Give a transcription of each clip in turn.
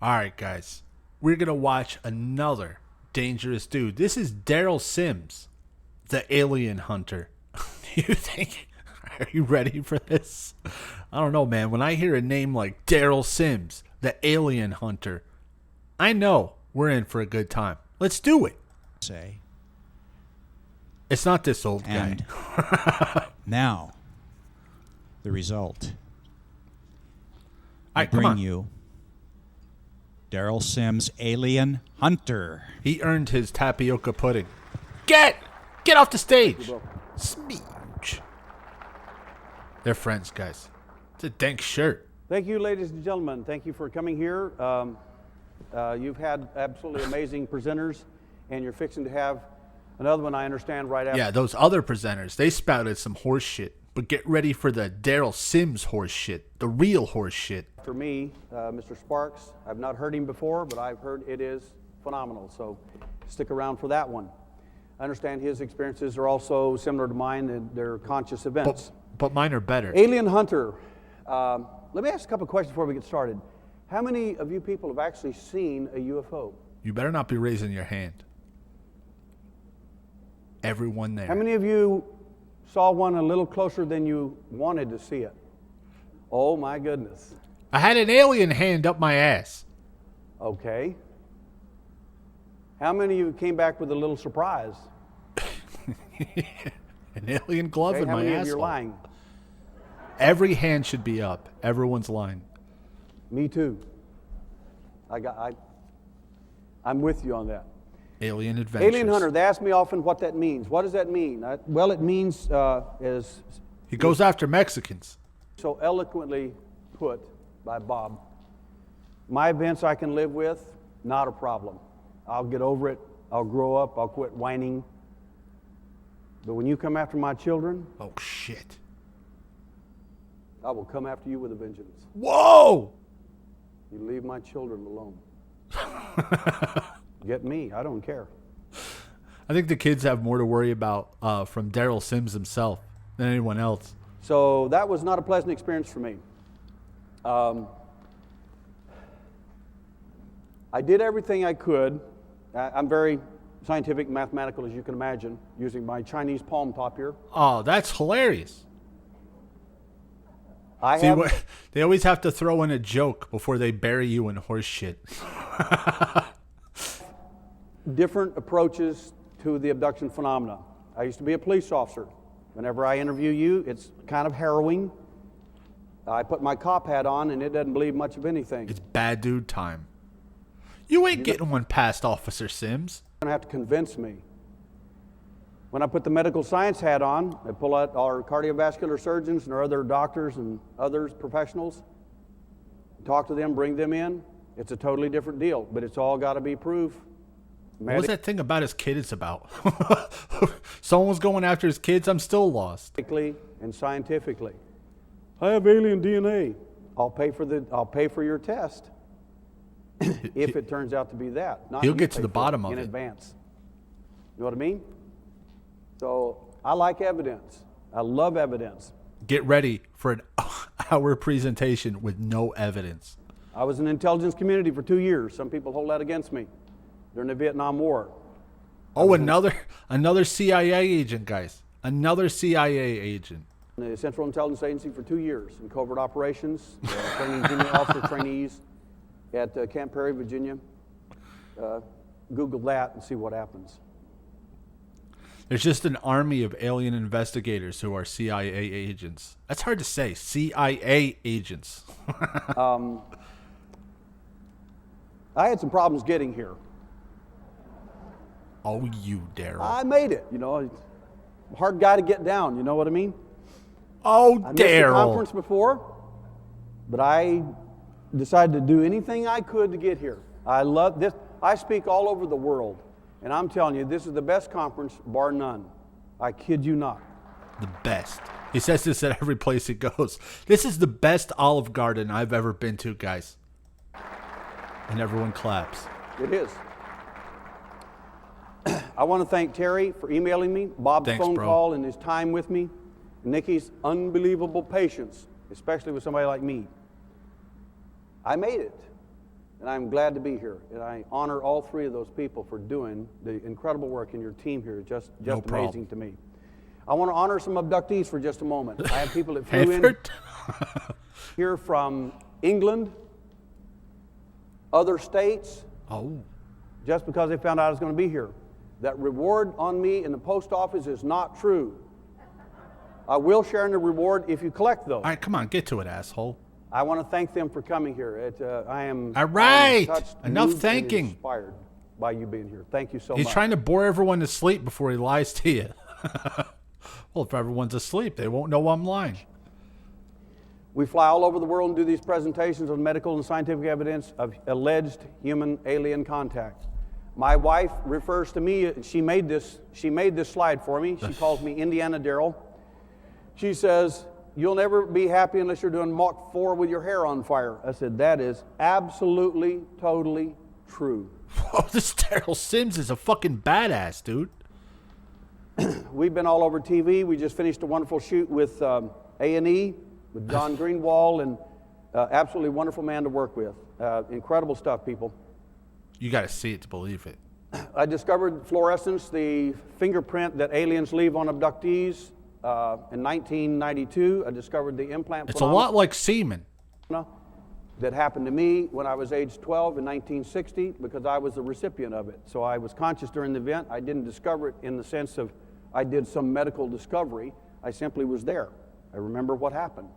All right, guys. We're going to watch another dangerous dude. This is Daryl Sims, the alien hunter. You think? Are you ready for this? I don't know, man. When I hear a name like Daryl Sims, the alien hunter, I know we're in for a good time. Let's do it. Say. It's not this old And guy. now, the result. All I right, come bring on. you Daryl Sims, Alien Hunter. He earned his tapioca pudding. Get off the stage. Smooch. They're friends, guys. It's a dank shirt. Thank you, ladies and gentlemen. Thank you for coming here. You've had absolutely amazing presenters, and you're fixing to have another one, I understand, right after. Yeah, those other presenters, they spouted some horse shit. But get ready for the Daryl Sims horse shit. The real horse shit. For me, Mr. Sparks, I've not heard him before, but I've heard it is phenomenal. So stick around for that one. I understand his experiences are also similar to mine, and they're conscious events. But mine are better. Alien Hunter. Let me ask a couple of questions before we get started. How many of you people have actually seen a UFO? You better not be raising your hand. Everyone there. How many of you saw one a little closer than you wanted to see it? Oh my goodness. I had an alien hand up my ass. Okay. How many of you came back with a little surprise? An alien glove Okay, in how my many of you are asshole. lying? Every hand should be up. Everyone's lying. Me too. I'm with you on that. Alien adventures. Alien Hunter, they ask me often what that means. What does that mean? Well, it means, as He goes after Mexicans. so eloquently put by Bob, my events I can live with, not a problem. I'll get over it. I'll grow up. I'll quit whining. But when you come after my children, Oh, shit. I will come after you with a vengeance. Whoa! You leave my children alone. Get me. I don't care. I think the kids have more to worry about from Daryl Sims himself than anyone else. So that was not a pleasant experience for me. I did everything I could. I'm very scientific and mathematical, as you can imagine, using my Chinese palm top here. Oh, that's hilarious. I See, have they always have to throw in a joke before they bury you in horse shit. different approaches to the abduction phenomena. I used to be a police officer. Whenever I interview you, it's kind of harrowing. I put my cop hat on, and it doesn't believe much of anything. It's bad dude time. You ain't getting one past Officer Sims. You're going to have to convince me. When I put the medical science hat on, I pull out our cardiovascular surgeons and our other doctors and other professionals, talk to them, bring them in. It's a totally different deal, but it's all got to be proof. What was that thing about his kid is about? Someone was going after his kids. I'm still lost. Medically and scientifically. I have alien DNA. I'll pay for your test if it turns out to be that. Not He'll you get to pay the for bottom of in it. advance. You know what I mean? So I like evidence. I love evidence. Get ready for an hour presentation with no evidence. I was in the intelligence community for 2 years. Some people hold that against me during the Vietnam War. Oh, another CIA agent, guys. Another CIA agent. In the Central Intelligence Agency for 2 years in covert operations, training junior officer trainees at Camp Perry, Virginia. Google that and see what happens. There's just an army of alien investigators who are CIA agents. That's hard to say. CIA agents. I had some problems getting here. Oh, you, Daryl. I made it, you know. Hard guy to get down, you know what I mean? Oh, I missed the Daryl. conference before, but I decided to do anything I could to get here. I love this. I speak all over the world, and I'm telling you, this is the best conference, bar none. I kid you not. The best. He says this at every place he goes. This is the best Olive Garden I've ever been to, guys. And everyone claps. It is. I want to thank Terry for emailing me, Bob's Thanks, phone bro. call and his time with me, Nikki's unbelievable patience, especially with somebody like me. I made it. And I'm glad to be here. And I honor all three of those people for doing the incredible work, and your team here is just amazing to me. I want to honor some abductees for just a moment. I have people that flew in here from England, other states, just because they found out I was going to be here. That reward on me in the post office is not true. I will share in the reward if you collect those. All right, come on, get to it, asshole. I want to thank them for coming here. I am all right. Touched, Enough thanking. And inspired by you being here. Thank you so much. He's trying to bore everyone to sleep before he lies to you. Well, if everyone's asleep, they won't know I'm lying. We fly all over the world and do these presentations on medical and scientific evidence of alleged human alien contact. My wife refers to me, she made this slide for me. She calls me Indiana Daryl. She says, "You'll never be happy unless you're doing Mach 4 with your hair on fire." I said, "That is absolutely, totally true." Whoa, this Daryl Sims is a fucking badass, dude. We've been all over TV. We just finished a wonderful shoot with A&E, with John Greenwald, and absolutely wonderful man to work with. Incredible stuff, people. You got to see it to believe it. I discovered fluorescence, the fingerprint that aliens leave on abductees. In 1992, I discovered the implant It's a lot like semen. That happened to me when I was age 12 in 1960 because I was the recipient of it. So I was conscious during the event. I didn't discover it in the sense of I did some medical discovery. I simply was there. I remember what happened.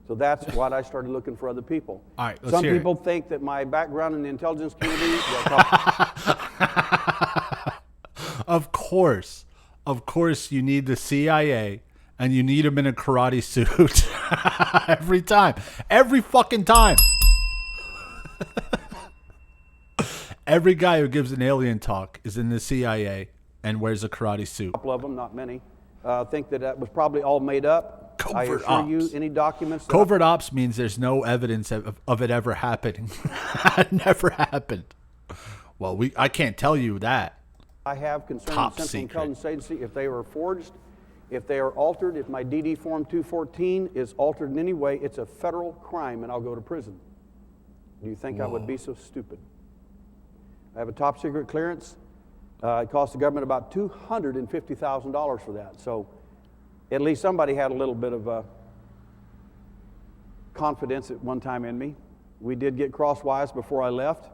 So that's why I started looking for other people. All right, let's Some hear people think that my background in the intelligence community... Of course, you need the CIA, and you need him in a karate suit every time, every fucking time. Every guy who gives an alien talk is in the CIA and wears a karate suit. A couple of them, not many, think that was probably all made up. I assure you, any documents... Covert ops means there's no evidence of it ever happening. It never happened. Well, I can't tell you that. I have concerning the Central Intelligence Agency, if they were forged, if they are altered, if my DD Form 214 is altered in any way, it's a federal crime and I'll go to prison. Do you think I would be so stupid? I have a top secret clearance. It cost the government about $250,000 for that. So at least somebody had a little bit of confidence at one time in me. We did get crosswise before I left.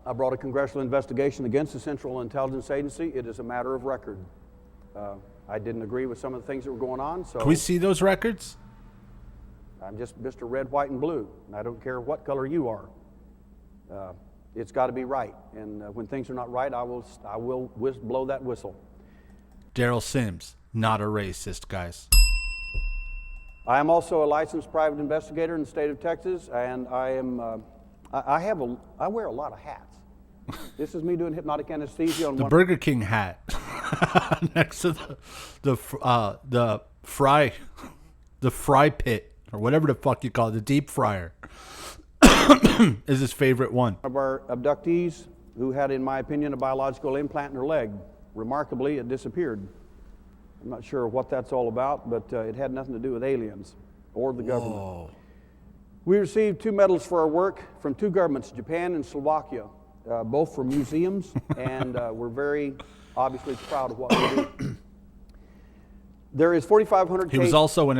I brought a congressional investigation against the Central Intelligence Agency. It is a matter of record. I didn't agree with some of the things that were going on. So can we see those records? I'm just Mr. Red, White, and Blue, and I don't care what color you are. It's got to be right, and when things are not right, I will blow that whistle. Daryl Sims, not a racist, guys. I am also a licensed private investigator in the state of Texas, and I am. I wear a lot of hats. This is me doing hypnotic anesthesia on the Burger King hat next to the fry pit or whatever the fuck you call it, the deep fryer is his favorite one. One of our abductees who had, in my opinion, a biological implant in her leg. Remarkably, it disappeared. I'm not sure what that's all about, but it had nothing to do with aliens or the government. Whoa. We received 2 medals for our work from 2 governments, Japan and Slovakia, both from museums, and we're very obviously proud of what we do. There is 4,500 He was also in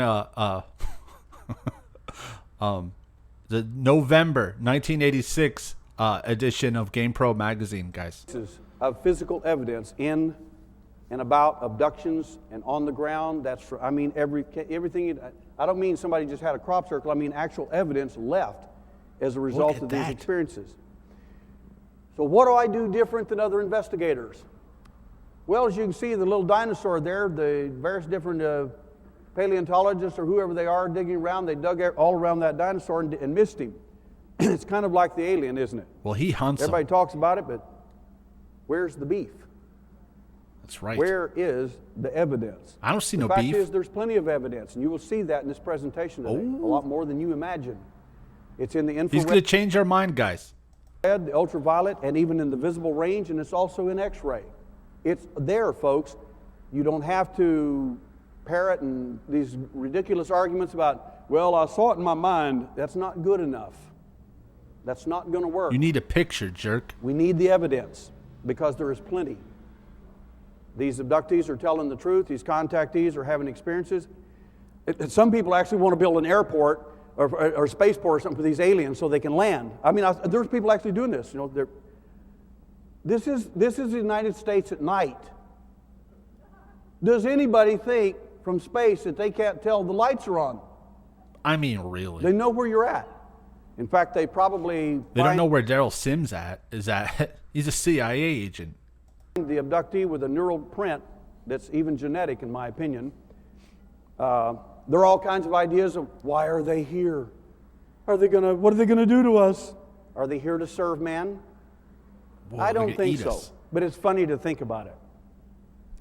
the November 1986 edition of GamePro magazine, guys. Of physical evidence in and about abductions and on the ground. That's, I mean, everything. I don't mean somebody just had a crop circle. I mean actual evidence left as a result of these experiences. So what do I do different than other investigators? Well, as you can see, the little dinosaur there, the various different paleontologists or whoever they are digging around, they dug all around that dinosaur and missed him. It's kind of like the alien, isn't it? Well, he hunts Everybody them. talks about it, but where's the beef? That's right. Where is the evidence? I don't see no beef. The fact is there's plenty of evidence, and you will see that in this presentation today. A lot more than you imagine. It's in the infrared. He's going to change our mind, guys. The ultraviolet, and even in the visible range, and it's also in X-ray. It's there, folks. You don't have to parrot and these ridiculous arguments about well, I saw it in my mind. That's not good enough. That's not going to work. You need a picture, jerk. We need the evidence because there is plenty. These abductees are telling the truth. These contactees are having experiences. Some people actually want to build an airport or spaceport or something for these aliens so they can land. I mean, there's people actually doing this. You know, this is the United States at night. Does anybody think from space that they can't tell the lights are on? I mean, really. They know where you're at. In fact, they probably They don't know where Daryl Sims is at. He's a CIA agent. The abductee with a neural print that's even genetic, in my opinion. There are all kinds of ideas of why are they here? What are they gonna do to us? Are they here to serve man? Whoa, I they're don't gonna think eat so. us. But it's funny to think about it.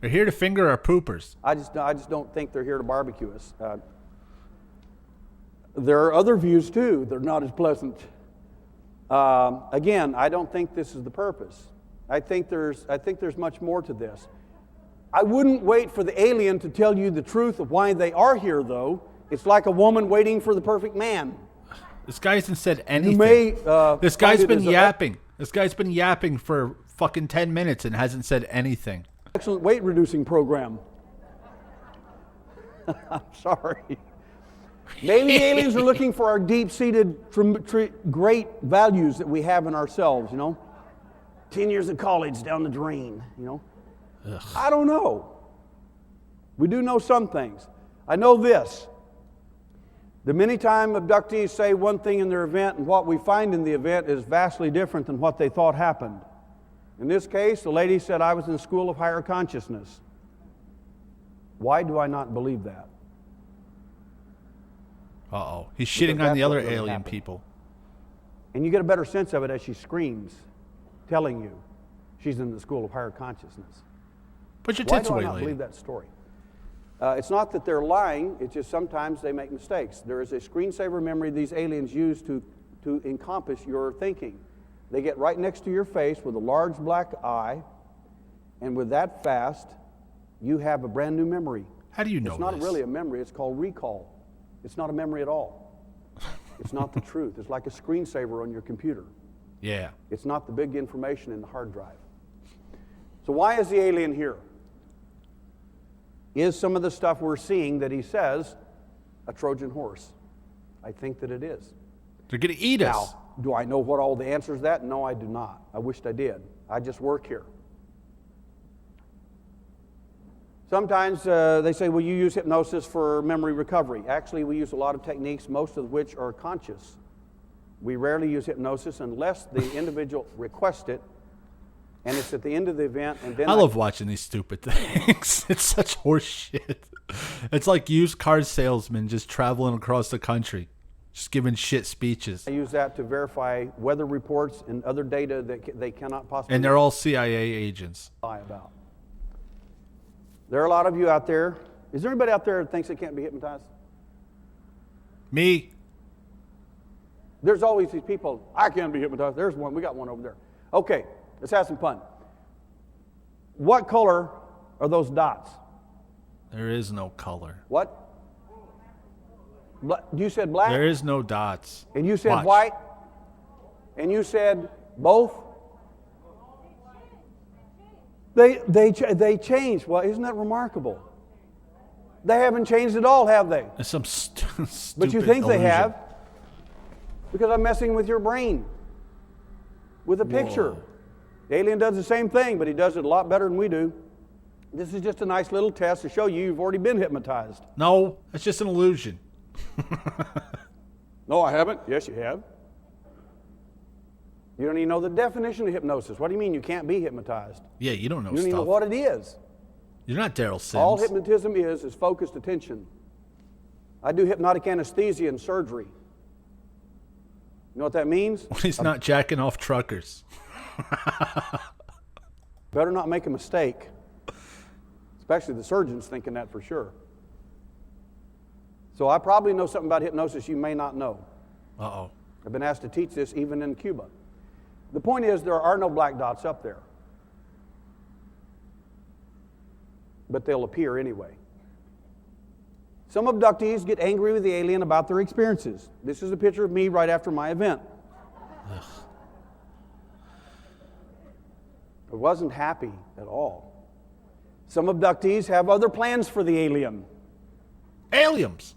They're here to finger our poopers. I just don't think they're here to barbecue us. There are other views too. They're not as pleasant. Again, I don't think this is the purpose. I think there's much more to this. I wouldn't wait for the alien to tell you the truth of why they are here, though. It's like a woman waiting for the perfect man. This guy hasn't said anything. You may, this guy's find it been as a- yapping. This guy's been yapping for fucking 10 minutes and hasn't said anything. Excellent weight reducing program. I'm sorry. Maybe aliens are looking for our deep-seated great values that we have in ourselves, you know. 10 years of college down the drain, you know. Ugh. I don't know. We do know some things. I know this. The many time abductees say one thing in their event and what we find in the event is vastly different than what they thought happened. In this case, the lady said, I was in the school of higher consciousness. Why do I not believe that? Uh-oh. He's Because shitting on that's the what other really alien happened. people. And you get a better sense of it as she screams, telling you she's in the school of higher consciousness. Put your Why tits do I away, not lady. believe that story? It's not that they're lying, it's just sometimes they make mistakes. There is a screensaver memory these aliens use to encompass your thinking. They get right next to your face with a large black eye, and with that fast, you have a brand new memory. How do you know It's not this? really a memory, it's called recall. It's not a memory at all. It's not the truth. It's like a screensaver on your computer. Yeah. It's not the big information in the hard drive. So why is the alien here? Is some of the stuff we're seeing that he says a Trojan horse? I think that it is. They're going to eat us. Now, do I know what all the answers to that? No, I do not. I wished I did. I just work here. Sometimes they say, well, you use hypnosis for memory recovery. Actually, we use a lot of techniques, most of which are conscious. We rarely use hypnosis unless the individual requests it, and it's at the end of the event. And then I love watching these stupid things. It's such horse shit. It's like used car salesmen just traveling across the country, just giving shit speeches. I use that to verify weather reports and other data that they cannot possibly And they're all CIA agents. lie about. There are a lot of you out there. Is there anybody out there that thinks they can't be hypnotized? Me? There's always these people, I can't be hypnotized. There's one. We got one over there. Okay, let's have some fun. What color are those dots? There is no color. What? You said black? There is no dots. And you said Watch. white? And you said both? They changed. Well, isn't that remarkable? They haven't changed at all, have they? It's some stupid But you think they illusion. have? Because I'm messing with your brain with a picture. Whoa. The alien does the same thing, but he does it a lot better than we do. This is just a nice little test to show you you've already been hypnotized. No, it's just an illusion. No, I haven't. Yes, you have. You don't even know the definition of hypnosis. What do you mean you can't be hypnotized? Yeah, you don't know You don't even know stuff. what it is. You're not Daryl Sims. All hypnotism is focused attention. I do hypnotic anesthesia and surgery. You know what that means? He's not jacking off truckers. Better not make a mistake. Especially the surgeon's thinking that for sure. So I probably know something about hypnosis you may not know. Uh-oh. I've been asked to teach this even in Cuba. The point is there are no black dots up there. But they'll appear anyway. Some abductees get angry with the alien about their experiences. This is a picture of me right after my event. Ugh. I wasn't happy at all. Some abductees have other plans for the alien. Aliens.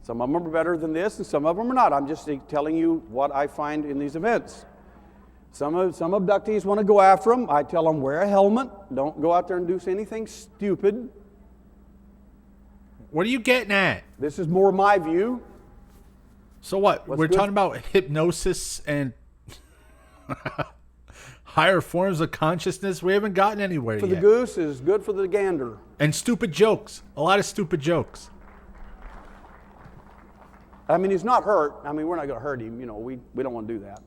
Some of them are better than this, and some of them are not. I'm just telling you what I find in these events. Some abductees want to go after them. I tell them, wear a helmet. Don't go out there and do anything stupid. What are you getting at? This is more my view. So what? What's We're good? talking about hypnosis and higher forms of consciousness. We haven't gotten anywhere For yet. the goose is good for the gander. And stupid jokes. A lot of stupid jokes. I mean, he's not hurt. I mean, we're not going to hurt him. You know, we don't want to do that.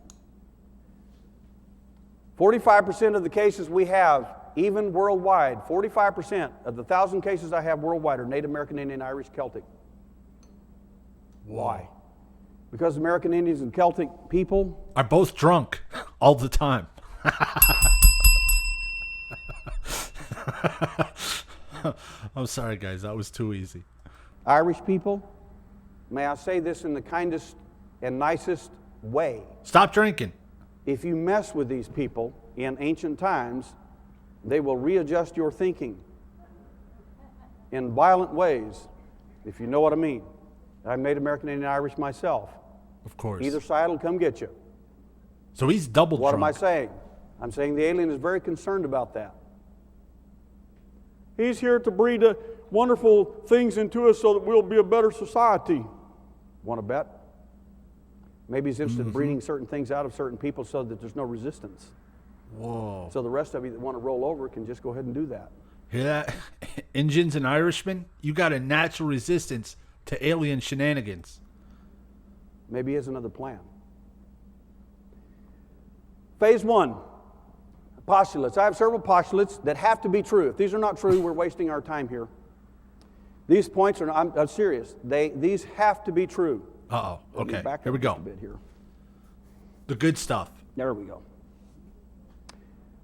45% of the cases we have, even worldwide, 45% of the 1,000 cases I have worldwide are Native American, Indian, Irish, Celtic. Why? Because American Indians and Celtic people Are both drunk all the time. I'm sorry, guys. That was too easy. Irish people, may I say this in the kindest and nicest way, Stop drinking. if you mess with these people in ancient times, they will readjust your thinking in violent ways, if you know what I mean. I made American Indian Irish myself. Of course. Either side will come get you. So he's double What drunk. am I saying? I'm saying the alien is very concerned about that. He's here to breed wonderful things into us so that we'll be a better society. Want to bet? Maybe he's interested in breeding certain things out of certain people so that there's no resistance. Whoa. So the rest of you that want to roll over can just go ahead and do that. Hear that? Indians and Irishmen, you got a natural resistance to alien shenanigans. Maybe he has another plan. Phase 1, postulates. I have several postulates that have to be true. If these are not true, we're wasting our time here. These points are, I'm serious. These have to be true. Uh-oh. Let me Okay. back Here up we just go. a bit here. The good stuff. There we go.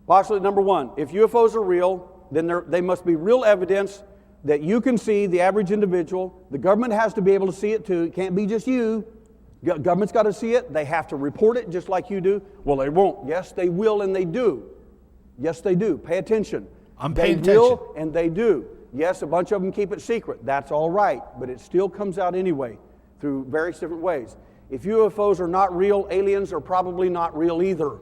Postulate number 1, if UFOs are real, then they must be real evidence that you can see, the average individual. The government has to be able to see it too. It can't be just you. Government's got to see it. They have to report it just like you do. Well, they won't. Yes, they will, and they do. Yes, they do. Pay attention. I'm paying They will, attention. and they do. Yes, a bunch of them keep it secret. That's all right, but it still comes out anyway through various different ways. If UFOs are not real, aliens are probably not real either.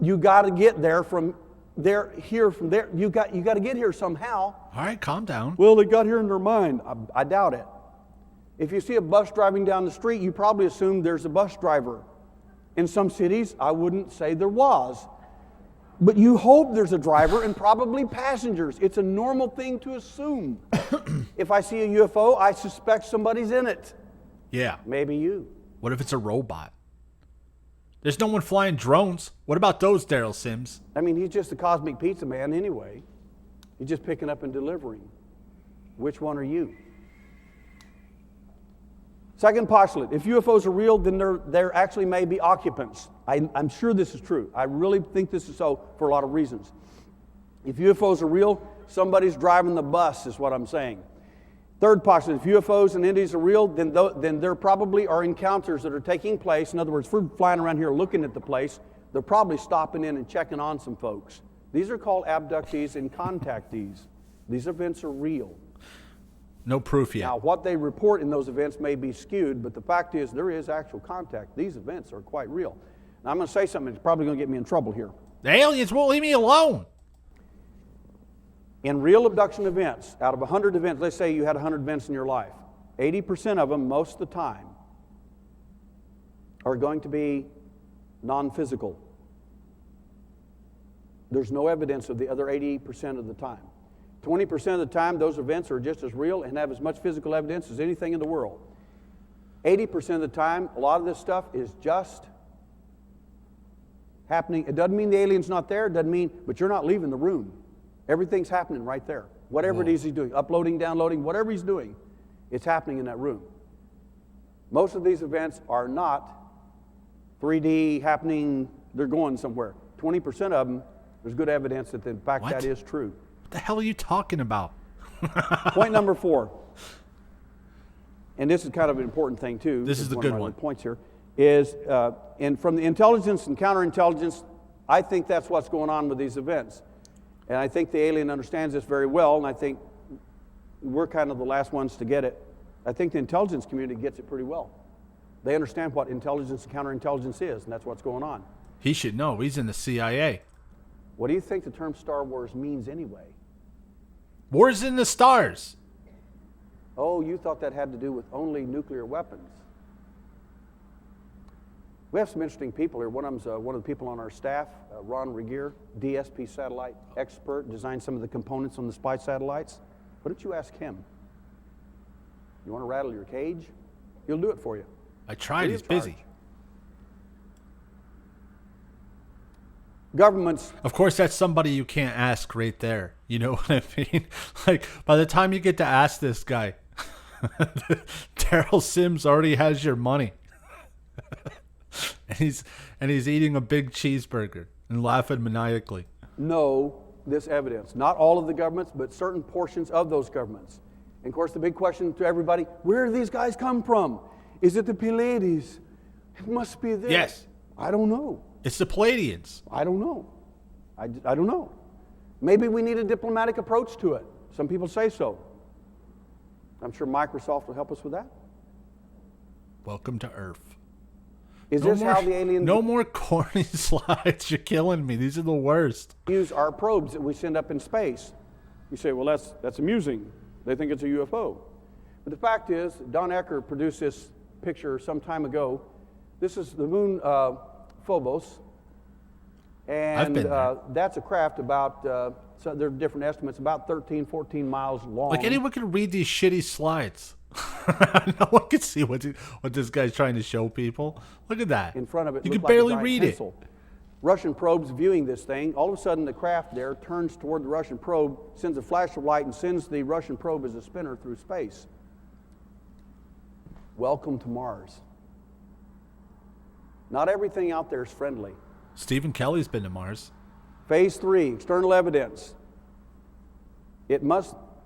You got to get there from there, here, from there. You got to get here somehow. All right, calm down. Well, they got here in their mind. I doubt it. If you see a bus driving down the street, you probably assume there's a bus driver. In some cities, I wouldn't say there was. But you hope there's a driver and probably passengers. It's a normal thing to assume. If I see a UFO, I suspect somebody's in it. Yeah. Maybe you. What if it's a robot? There's no one flying drones. What about those, Daryl Sims? I mean, he's just a cosmic pizza man anyway. He's just picking up and delivering. Which one are you? Second postulate, if UFOs are real, then there actually may be occupants. I'm sure this is true. I really think this is so for a lot of reasons. If UFOs are real, somebody's driving the bus is what I'm saying. Third postulate, if UFOs and entities are real, then there probably are encounters that are taking place. In other words, if we're flying around here looking at the place, they're probably stopping in and checking on some folks. These are called abductees and contactees. These events are real. No proof yet. Now, what they report in those events may be skewed, but the fact is there is actual contact. These events are quite real. Now, I'm going to say something that's probably going to get me in trouble here. The aliens won't leave me alone. In real abduction events, out of 100 events, let's say you had 100 events in your life, 80% of them, most of the time, are going to be non-physical. There's no evidence of the other 80% of the time. 20% of the time, those events are just as real and have as much physical evidence as anything in the world. 80% of the time, a lot of this stuff is just happening. It doesn't mean the alien's not there, it doesn't mean, but you're not leaving the room. Everything's happening right there. Whatever it is he's doing, uploading, downloading, whatever he's doing, it's happening in that room. Most of these events are not 3D happening, they're going somewhere. 20% of them, there's good evidence that in fact What? that is true. What the hell are you talking about? Point number 4, and this is kind of an important thing too. This is the good one. Points here is, from the intelligence and counterintelligence, I think that's what's going on with these events. And I think the alien understands this very well, and I think we're kind of the last ones to get it. I think the intelligence community gets it pretty well. They understand what intelligence and counterintelligence is, and that's what's going on. He should know. He's in the CIA. What do you think the term Star Wars means anyway? Wars in the stars. Oh, you thought that had to do with only nuclear weapons. We have some interesting people here. One of them's one of the people on our staff, Ron Regier, DSP satellite expert, designed some of the components on the spy satellites. Why don't you ask him? You want to rattle your cage? He'll do it for you. I tried. He's busy. Governments. Of course, that's somebody you can't ask right there. You know what I mean? Like, by the time you get to ask this guy, Daryl Sims already has your money. and he's eating a big cheeseburger and laughing maniacally. Know this evidence. Not all of the governments, but certain portions of those governments. And of course, the big question to everybody, where do these guys come from? Is it the Pleiades? It must be this. Yes. I don't know. It's the Pleiadians. I don't know. I don't know. Maybe we need a diplomatic approach to it. Some people say so. I'm sure Microsoft will help us with that. Welcome to Earth. Is this how the aliens... No more corny slides. You're killing me. These are the worst. ...use our probes that we send up in space? You say, well, that's amusing. They think it's a UFO. But the fact is, Don Ecker produced this picture some time ago. This is the moon Phobos. And I've been there. That's a craft about, so there are different estimates, about 13, 14 miles long. Like, anyone can read these shitty slides. No one can see what this guy's trying to show people. Look at that. In front of it, you can like barely read pencil. Russian probes viewing this thing. All of a sudden, the craft there turns toward the Russian probe, sends a flash of light, and sends the Russian probe as a spinner through space. Welcome to Mars. Not everything out there is friendly. Stephen Kelly's been to Mars. Phase 3, external evidence.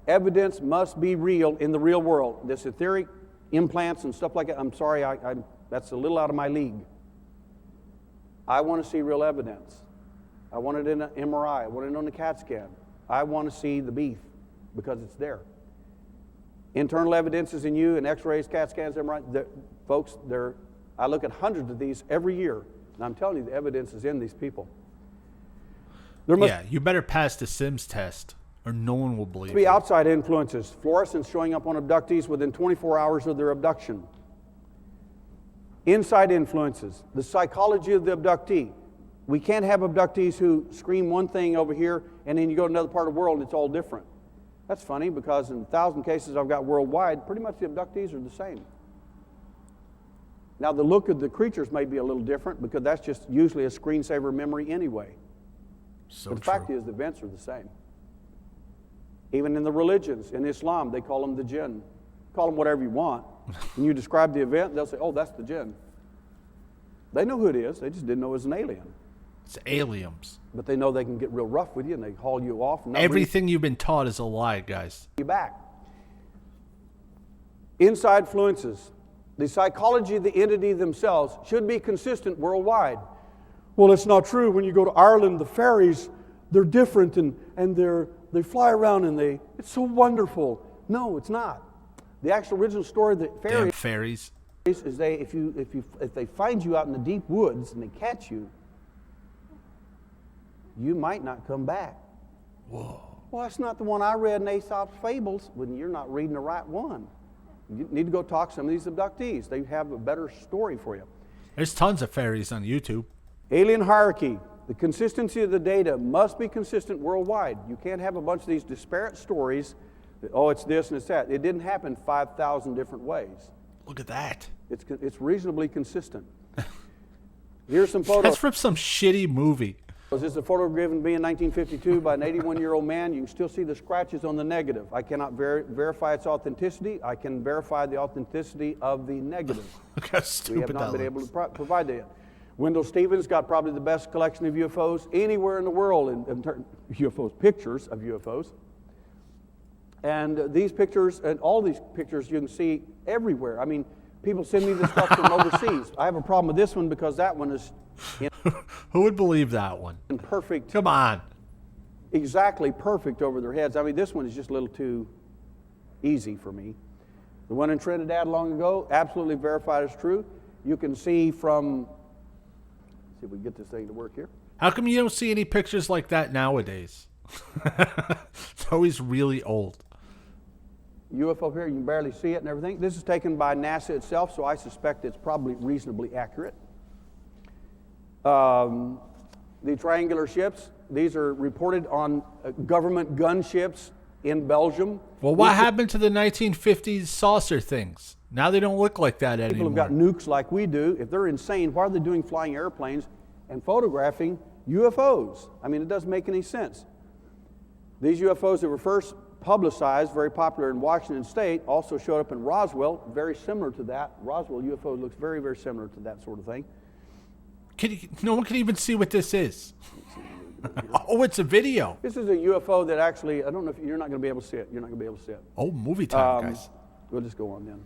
Evidence must be real in the real world. This etheric implants and stuff like that, I'm sorry, that's a little out of my league. I want to see real evidence. I want it in an MRI. I want it on a CAT scan. I want to see the beef because it's there. Internal evidence is in you, and X-rays, CAT scans, MRI. Folks, I look at hundreds of these every year, and I'm telling you, the evidence is in these people. You better pass the Sims test, or no one will believe be you. outside influences. Fluorescence showing up on abductees within 24 hours of their abduction. Inside influences, the psychology of the abductee. We can't have abductees who scream one thing over here, and then you go to another part of the world and it's all different. That's funny because in 1,000 cases I've got worldwide, pretty much the abductees are the same. Now the look of the creatures may be a little different because that's just usually a screensaver memory anyway. So But the fact is the events are the same. Even in the religions, in Islam, they call them the jinn. Call them whatever you want. When you describe the event, they'll say, oh, that's the jinn. They know who it is. They just didn't know it was an alien. It's aliens. But they know they can get real rough with you and they haul you off. And Everything you've been taught is a lie, guys. You back. Inside influences. The psychology of the entity themselves should be consistent worldwide. Well, it's not true. When you go to Ireland, the fairies, they're different and they fly around and it's so wonderful. No, it's not. The actual original story of the Damn fairies. is if they find you out in the deep woods and they catch you, you might not come back. Whoa. Well, that's not the one I read in Aesop's Fables. When you're not reading the right one. You need to go talk to some of these abductees. They have a better story for you. There's tons of fairies on YouTube. Alien hierarchy. The consistency of the data must be consistent worldwide. You can't have a bunch of these disparate stories that, oh, it's this and it's that. It didn't happen 5,000 different ways. Look at that. It's reasonably consistent. Here's some photos. That's from some shitty movie. This is a photo given to me in 1952 by an 81-year-old man. You can still see the scratches on the negative. I cannot verify its authenticity. I can verify the authenticity of the negative. Look how stupid We have not that been able looks. to provide that yet. Wendell Stevens got probably the best collection of UFOs anywhere in the world, in UFOs, pictures of UFOs. And these pictures, and all these pictures you can see everywhere. I mean, people send me this stuff from overseas. I have a problem with this one because that one is Who would believe that one? in perfect, Come on. exactly perfect over their heads. I mean, this one is just a little too easy for me. The one in Trinidad long ago, absolutely verified as true. You can see from, let's see if we can get this thing to work here. How come you don't see any pictures like that nowadays? It's always really old. UFO here, you can barely see it and everything. This is taken by NASA itself, so I suspect it's probably reasonably accurate. The triangular ships, these are reported on government gunships in Belgium. Well, what happened to the 1950s saucer things? Now they don't look like that anymore. People have got nukes like we do. If they're insane, why are they doing flying airplanes and photographing UFOs? I mean, it doesn't make any sense. These UFOs that were first publicized, very popular in Washington State, also showed up in Roswell, very similar to that. Roswell UFO looks very, very similar to that sort of thing. No one can even see what this is. Oh, it's a video. This is a UFO that actually, I don't know if you're not going to be able to see it. You're not going to be able to see it. Oh, movie time, guys. We'll just go on then.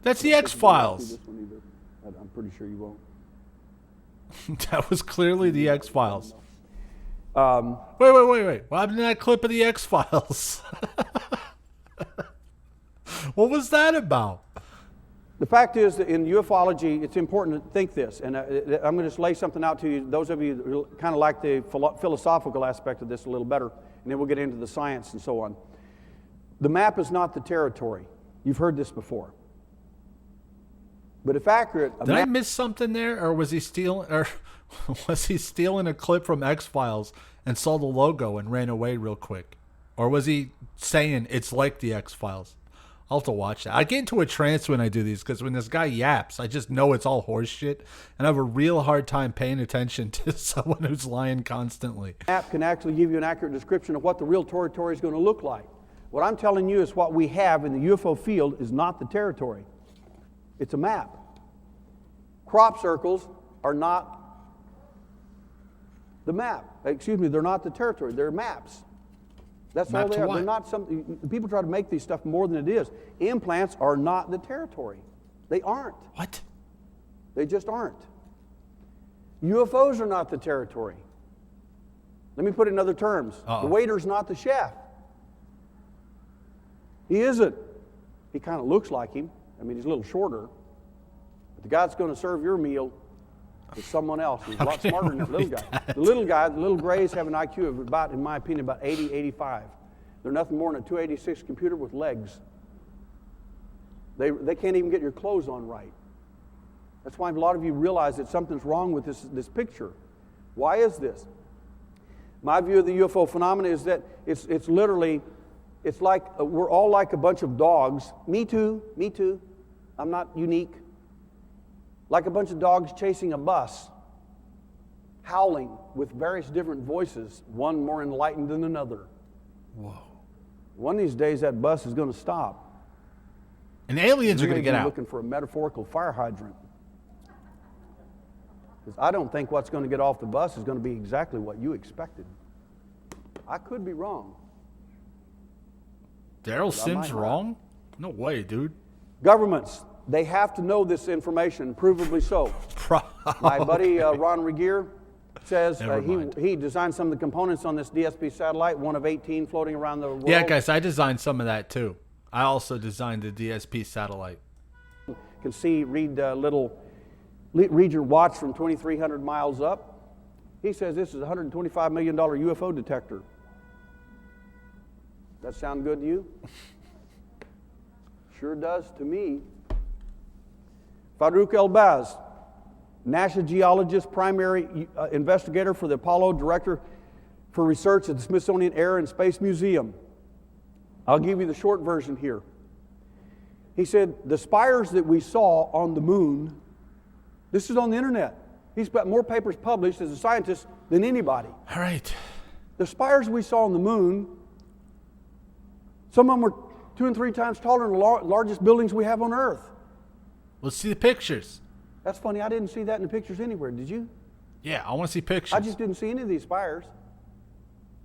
That's the You won't X-Files. see this one either. I'm pretty sure you won't. That was clearly the X-Files. Um, Wait. What happened to that clip of the X-Files? What was that about? The fact is that in ufology, it's important to think this, and I'm going to just lay something out to you, those of you who kind of like the philosophical aspect of this a little better, and then we'll get into the science and so on. The map is not the territory. You've heard this before. But if accurate, Did I miss something there, or was he stealing a clip from X-Files and saw the logo and ran away real quick? Or was he saying it's like the X-Files? I'll have to watch that. I get into a trance when I do these because when this guy yaps, I just know it's all horse shit, and I have a real hard time paying attention to someone who's lying constantly. The map can actually give you an accurate description of what the real territory is going to look like. What I'm telling you is what we have in the UFO field is not the territory. It's a map. Crop circles are not the map. Excuse me, they're not the territory. They're maps. That's all they are. They're not something. People try to make these stuff more than it is. Implants are not the territory. They aren't. What? They just aren't. UFOs are not the territory. Let me put it in other terms. The waiter's not the chef. He isn't. He kind of looks like him. I mean, he's a little shorter. But the guy that's going to serve your meal is someone else. He's a lot smarter than that little guy. The little guy, the little grays have an IQ of about, in my opinion, about 80, 85. They're nothing more than a 286 computer with legs. They can't even get your clothes on right. That's why a lot of you realize that something's wrong with this picture. Why is this? My view of the UFO phenomena is that it's literally, it's like we're all like a bunch of dogs. Me too. I'm not unique. Like a bunch of dogs chasing a bus, howling with various different voices, one more enlightened than another. Whoa. One of these days, that bus is going to stop. And aliens are going to get out. Looking for a metaphorical fire hydrant. Because I don't think what's going to get off the bus is going to be exactly what you expected. I could be wrong. Daryl Sims wrong? No way, dude. Governments, they have to know this information, provably so. My buddy Ron Regier says he designed some of the components on this DSP satellite, one of 18 floating around the world. Yeah, guys, I designed some of that too. I also designed the DSP satellite. You can see, read your watch from 2,300 miles up. He says this is a $125 million UFO detector. That sound good to you? Sure does to me. Farouk Elbaz, NASA geologist, primary investigator for the Apollo, director for research at the Smithsonian Air and Space Museum. I'll give you the short version here. He said, the spires that we saw on the moon, this is on the internet. He's got more papers published as a scientist than anybody. All right. The spires we saw on the moon, some of them were 2 and 3 times taller than the largest buildings we have on Earth. Let's see the pictures. That's funny. I didn't see that in the pictures anywhere. Did you? Yeah, I want to see pictures. I just didn't see any of these spires.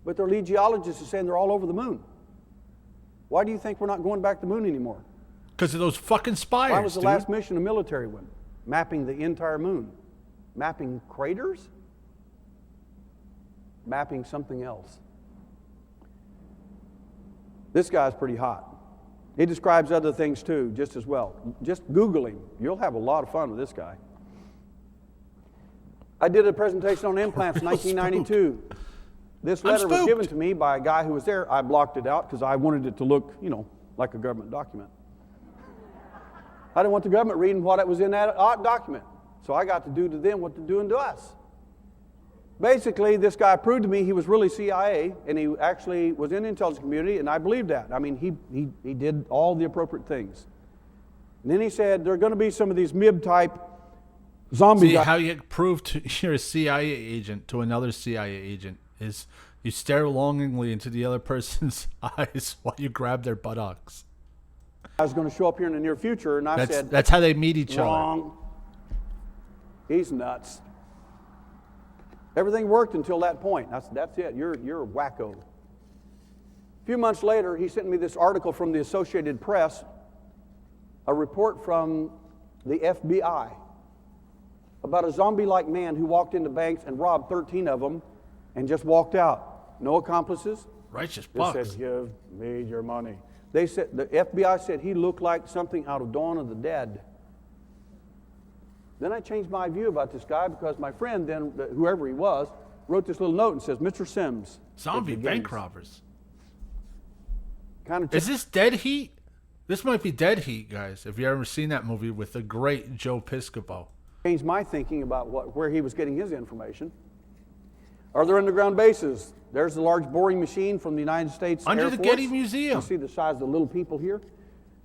But their lead geologist is saying they're all over the moon. Why do you think we're not going back to the moon anymore? Because of those fucking spires, Why was the dude. last mission a military one? Mapping the entire moon. Mapping craters? Mapping something else. This guy's pretty hot. He describes other things too, just as well. Just Google him. You'll have a lot of fun with this guy. I did a presentation on implants in 1992. This letter was given to me by a guy who was there. I blocked it out because I wanted it to look, like a government document. I didn't want the government reading what was in that document. So I got to do to them what they're doing to us. Basically, this guy proved to me he was really CIA, and he actually was in the intelligence community, and I believe that. I mean, he did all the appropriate things. And then he said, there are going to be some of these MIB-type zombie See, guys. how you prove you're a CIA agent to another CIA agent is you stare longingly into the other person's eyes while you grab their buttocks. I was going to show up here in the near future, and I said, that's how they meet each other. wrong. He's nuts. Everything worked until that point. That's it. You're a wacko. A few months later, he sent me this article from the Associated Press, a report from the FBI about a zombie-like man who walked into banks and robbed 13 of them and just walked out. No accomplices. Righteous Just bucks. said, give me your money. They said, the FBI said he looked like something out of Dawn of the Dead. Then I changed my view about this guy because my friend then, whoever he was, wrote this little note and says, Mr. Sims. Zombie bank robbers. Kind of Is this Dead Heat? This might be Dead Heat, guys. If you ever seen that movie with the great Joe Piscopo. changed my thinking about where he was getting his information. Are there underground bases? There's the large boring machine from the United States Under Air the Force. Getty Museum. You see the size of the little people here?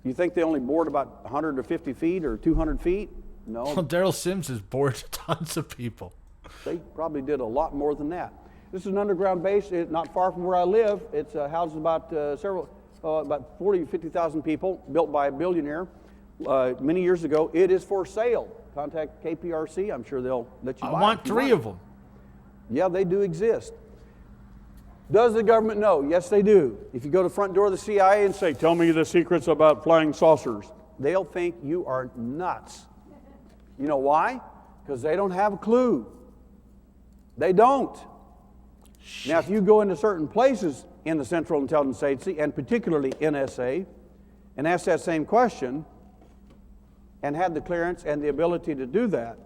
You think they only bored about 150 feet or 200 feet? No. Well, Daryl Sims has bored tons of people. They probably did a lot more than that. This is an underground base, not far from where I live. It houses about about 40, 50,000 people, built by a billionaire many years ago. It is for sale. Contact KPRC. I'm sure they'll let you buy it. I want 3 of them. Yeah, they do exist. Does the government know? Yes, they do. If you go to the front door of the CIA and say, tell me the secrets about flying saucers, they'll think you are nuts. You know why? Because they don't have a clue. They don't. Shit. Now, if you go into certain places in the Central Intelligence Agency, and particularly NSA, and ask that same question, and have the clearance and the ability to do that,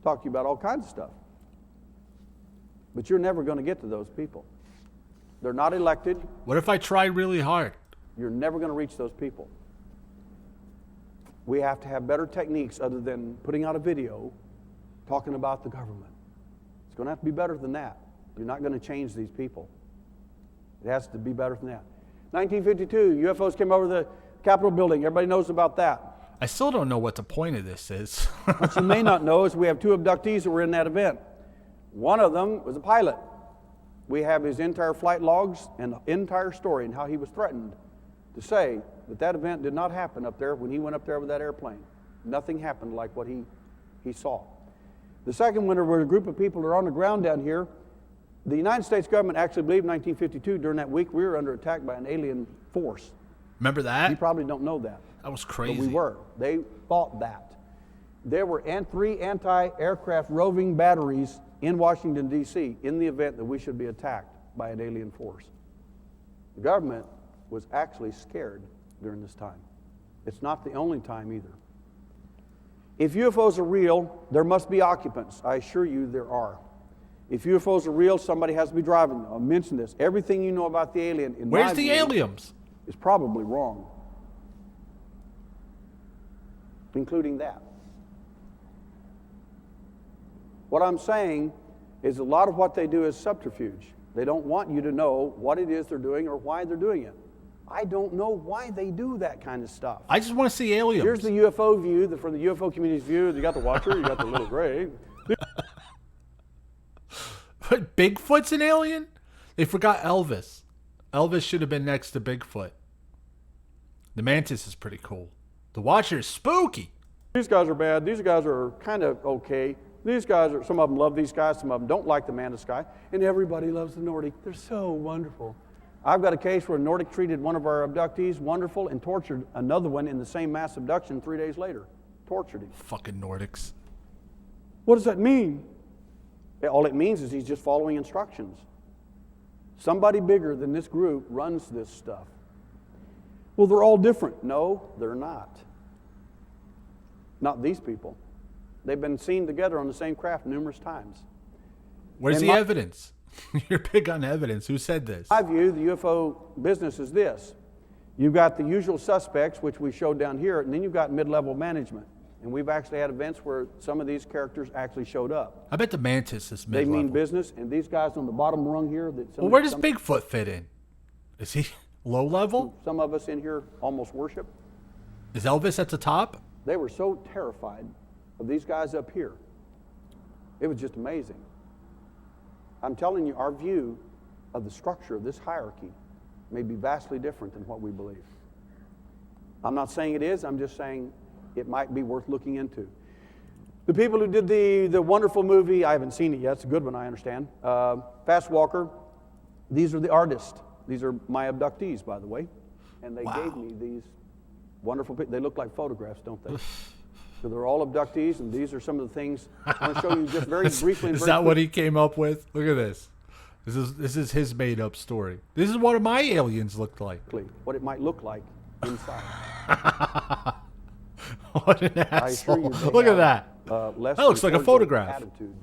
talk to you about all kinds of stuff. But you're never going to get to those people. They're not elected. What if I try really hard? You're never going to reach those people. We have to have better techniques other than putting out a video talking about the government. It's going to have to be better than that. You're not going to change these people. It has to be better than that. 1952, UFOs came over the Capitol building. Everybody knows about that. I still don't know what the point of this is. What you may not know is we have 2 abductees that were in that event. One of them was a pilot. We have his entire flight logs and the entire story and how he was threatened to say that that event did not happen up there when he went up there with that airplane. Nothing happened like what he saw. The second one were a group of people that are on the ground down here. The United States government actually believed in 1952 during that week we were under attack by an alien force. Remember that? You probably don't know that. That was But crazy. we were. They thought that. There were 3 anti-aircraft roving batteries in Washington, D.C. in the event that we should be attacked by an alien force. The government was actually scared during this time. It's not the only time either. If UFOs are real, there must be occupants. I assure you there are. If UFOs are real, somebody has to be driving them. I'll mention this. Everything you know about the alien, in Where's my the view, aliens? is probably wrong, including that. What I'm saying is a lot of what they do is subterfuge. They don't want you to know what it is they're doing or why they're doing it. I don't know why they do that kind of stuff. I just want to see aliens. Here's the UFO view, from the UFO community's view. You got the Watcher, you got the Little Gray. But Bigfoot's an alien? They forgot Elvis. Elvis should have been next to Bigfoot. The Mantis is pretty cool. The Watcher is spooky. These guys are bad. These guys are kind of okay. These guys are, some of them love these guys, some of them don't like the Mantis guy, and everybody loves the Nordic. They're so wonderful. I've got a case where Nordic treated one of our abductees, wonderful, and tortured another one in the same mass abduction 3 days later. Tortured him. Fucking Nordics. What does that mean? All it means is he's just following instructions. Somebody bigger than this group runs this stuff. Well, they're all different. No, they're not. Not these people. They've been seen together on the same craft numerous times. Where's And the evidence? You're big on evidence. Who said this? I view the UFO business as this. You've got the usual suspects, which we showed down here, and then you've got mid-level management. And we've actually had events where some of these characters actually showed up. I bet the Mantis is They mid-level. mean business, and these guys on the bottom rung here. Well, where does Bigfoot fit in? Is he low level? Some of us in here almost worship. Is Elvis at the top? They were so terrified of these guys up here. It was just amazing. I'm telling you, our view of the structure of this hierarchy may be vastly different than what we believe. I'm not saying it is, I'm just saying it might be worth looking into. The people who did the wonderful movie, I haven't seen it yet, it's a good one, I understand. Fast Walker, these are the artists. These are my abductees, by the way. And they gave me these wonderful pictures. They look like photographs, don't they? So they're all abductees, and these are some of the things I want to show you just very briefly. Is that what he came up with? Look at this. This is his made up story. This is what my aliens looked like. What it might look like inside. What an I assure asshole. you they Look at have, that. less That looks like a cordial photograph. Attitude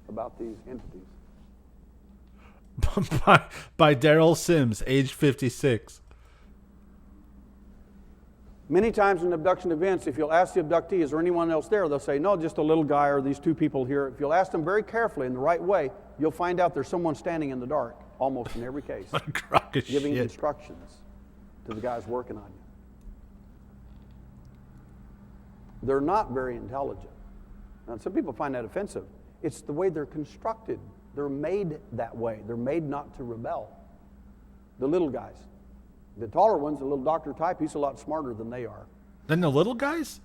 about these entities. by Daryl Sims, age 56. Many times in abduction events, if you'll ask the abductee, is there anyone else there? They'll say, no, just a little guy or these two people here. If you'll ask them very carefully in the right way, you'll find out there's someone standing in the dark, almost in every case, What a crock of giving shit. instructions to the guys working on you. They're not very intelligent. Now, some people find that offensive. It's the way they're constructed. They're made that way. They're made not to rebel. The little guys. The taller one's a little doctor type. He's a lot smarter than they are. Then the little guys?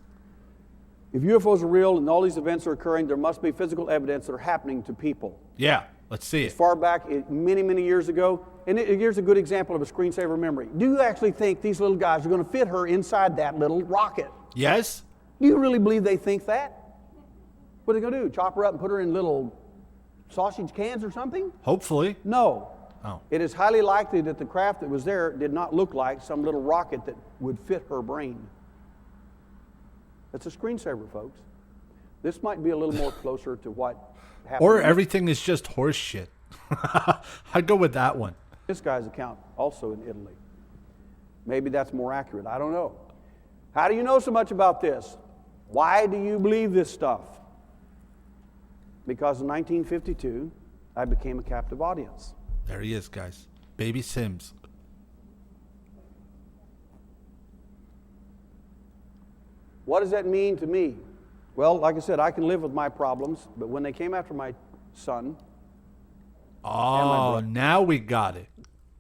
If UFOs are real and all these events are occurring, there must be physical evidence that are happening to people. Yeah, let's see As it. far back, many, many years ago, and here's a good example of a screensaver memory. Do you actually think these little guys are going to fit her inside that little rocket? Yes? Do you really believe they think that? What are they going to do? Chop her up and put her in little sausage cans or something? Hopefully. No. Oh. It is highly likely that the craft that was there did not look like some little rocket that would fit her brain. That's a screensaver, folks. This might be a little more closer to what happened. Or everything is just horse shit. I'd go with that one. This guy's account also in Italy. Maybe that's more accurate. I don't know. How do you know so much about this? Why do you believe this stuff? Because in 1952, I became a captive audience. There he is, guys. Baby Sims. What does that mean to me? Well, like I said, I can live with my problems, but when they came after my son, Oh, now we got it.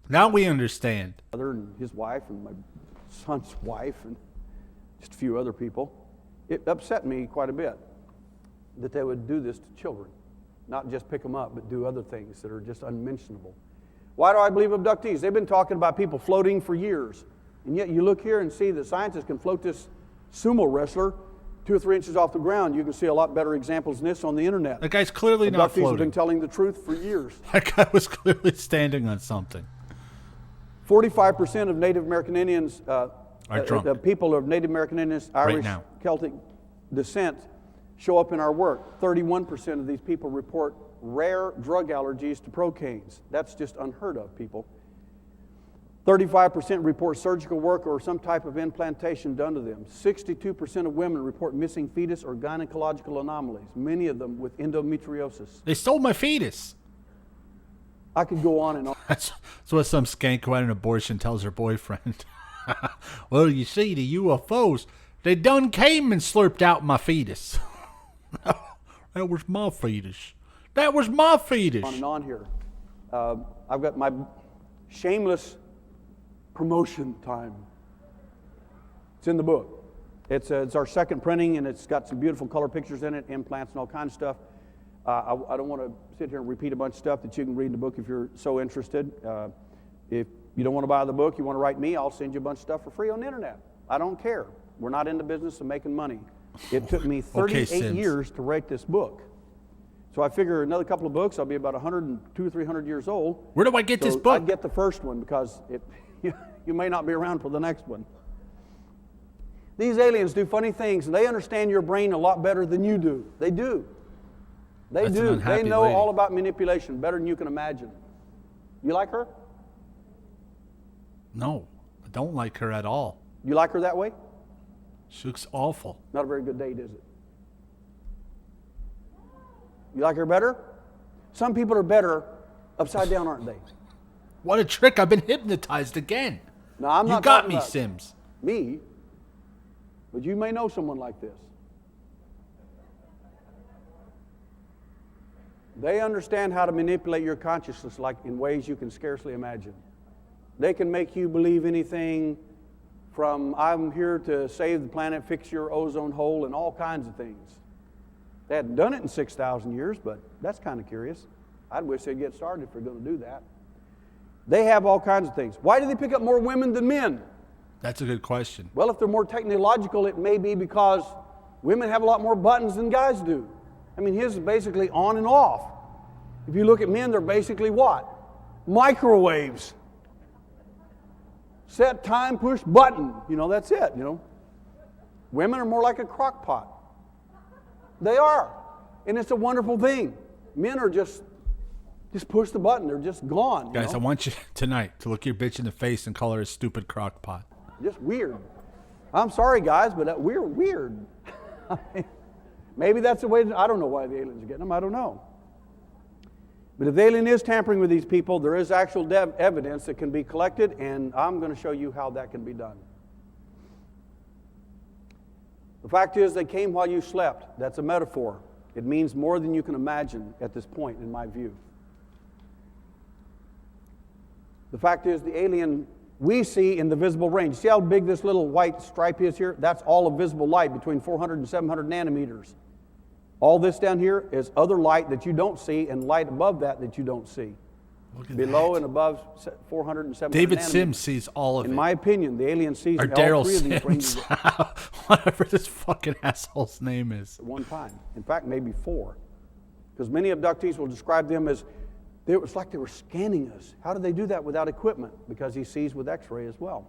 Now we understand. brother and his wife and my son's wife and just a few other people, it upset me quite a bit that they would do this to children. Not just pick them up, but do other things that are just unmentionable. Why do I believe abductees? They've been talking about people floating for years. And yet you look here and see that scientists can float this sumo wrestler 2 or 3 inches off the ground. You can see a lot better examples than this on the internet. That guy's clearly not Abductees have been floating. telling the truth for years. That guy was clearly standing on something. 45% of Native American Indians, Are drunk. the people of Native American Indians, Irish, now. Celtic descent, show up in our work. 31% of these people report rare drug allergies to procaines. That's just unheard of, people. 35% report surgical work or some type of implantation done to them. 62% of women report missing fetus or gynecological anomalies, many of them with endometriosis. They stole my fetus. I could go on and on. That's what some skank who had an abortion tells her boyfriend. Well, you see, the UFOs, they done came and slurped out my fetus. That was my fetus. That was my fetus. On and on here. I've got my shameless promotion time. It's in the book. It's our second printing, and it's got some beautiful color pictures in it, implants and all kinds of stuff. I don't want to sit here and repeat a bunch of stuff that you can read in the book if you're so interested. If you don't want to buy the book, you want to write me, I'll send you a bunch of stuff for free on the internet. I don't care. We're not in the business of making money. It took me 38 years to write this book. So I figure another couple of books, I'll be about 102 or 300 years old. Where do I get this book? I'd get the first one because you may not be around for the next one. These aliens do funny things, and they understand your brain a lot better than you do. They do. They That's an do. unhappy They know lady. all about manipulation better than you can imagine. You like her? No, I don't like her at all. You like her that way? She looks awful. Not a very good date, is it? You like her better? Some people are better upside down, aren't they? What a trick. I've been hypnotized again. No, I'm not You got talking me, about Sims. me, but you may know someone like this. They understand how to manipulate your consciousness like in ways you can scarcely imagine. They can make you believe anything from I'm here to save the planet, fix your ozone hole, and all kinds of things. They hadn't done it in 6,000 years, but that's kind of curious. I'd wish they'd get started if they're going to do that. They have all kinds of things. Why do they pick up more women than men? That's a good question. Well, if they're more technological, it may be because women have a lot more buttons than guys do. I mean, his is basically on and off. If you look at men, they're basically what? Microwaves. Set, time, push, button. That's it, Women are more like a crock pot. They are. And it's a wonderful thing. Men are just push the button. They're just gone. Guys, I want you tonight to look your bitch in the face and call her a stupid crock pot. Just weird. I'm sorry, guys, but we're weird. Maybe that's the way. I don't know why the aliens are getting them. I don't know. But if the alien is tampering with these people, there is actual evidence that can be collected, and I'm going to show you how that can be done. The fact is, they came while you slept. That's a metaphor. It means more than you can imagine at this point, in my view. The fact is, the alien we see in the visible range. See how big this little white stripe is here? That's all of visible light between 400 and 700 nanometers. All this down here is other light that you don't see and light above that you don't see. Look at Below that. and above 400 and 700 David nanometers. Sims sees all of it. In my opinion, the alien sees Or all Daryl three of these ranges Sims. Whatever this fucking asshole's name is. at one time. In fact, maybe four. Because many abductees will describe them as, it was like they were scanning us. How do they do that without equipment? Because he sees with X-ray as well.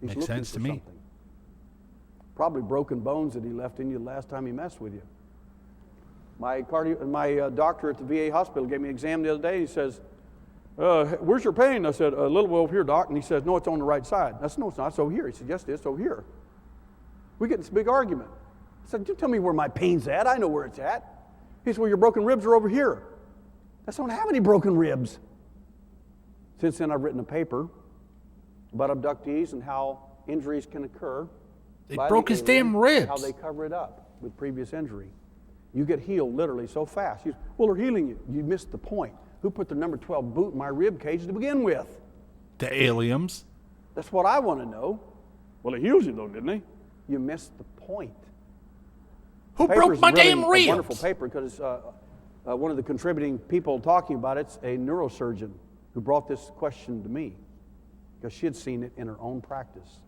He's Makes looking sense for to me. something. Probably broken bones that he left in you the last time he messed with you. My doctor at the VA hospital gave me an exam the other day. He says, where's your pain? I said, a little way over here, doc. And he says, no, it's on the right side. I said, no, it's not. It's over here. He said, yes, it is. It's over here. We get this big argument. I said, you tell me where my pain's at. I know where it's at. He said, well, your broken ribs are over here. I said, I don't have any broken ribs. Since then, I've written a paper about abductees and how injuries can occur. They by broke the his alien, damn ribs. How they cover it up with previous injury. You get healed literally so fast. Well, they're healing you. You missed the point. Who put the number 12 boot in my rib cage to begin with? The aliens. That's what I want to know. Well, he heals you though, didn't he? You missed the point. Who broke my damn ribs? A wonderful paper because one of the contributing people talking about it's a neurosurgeon who brought this question to me because she had seen it in her own practice.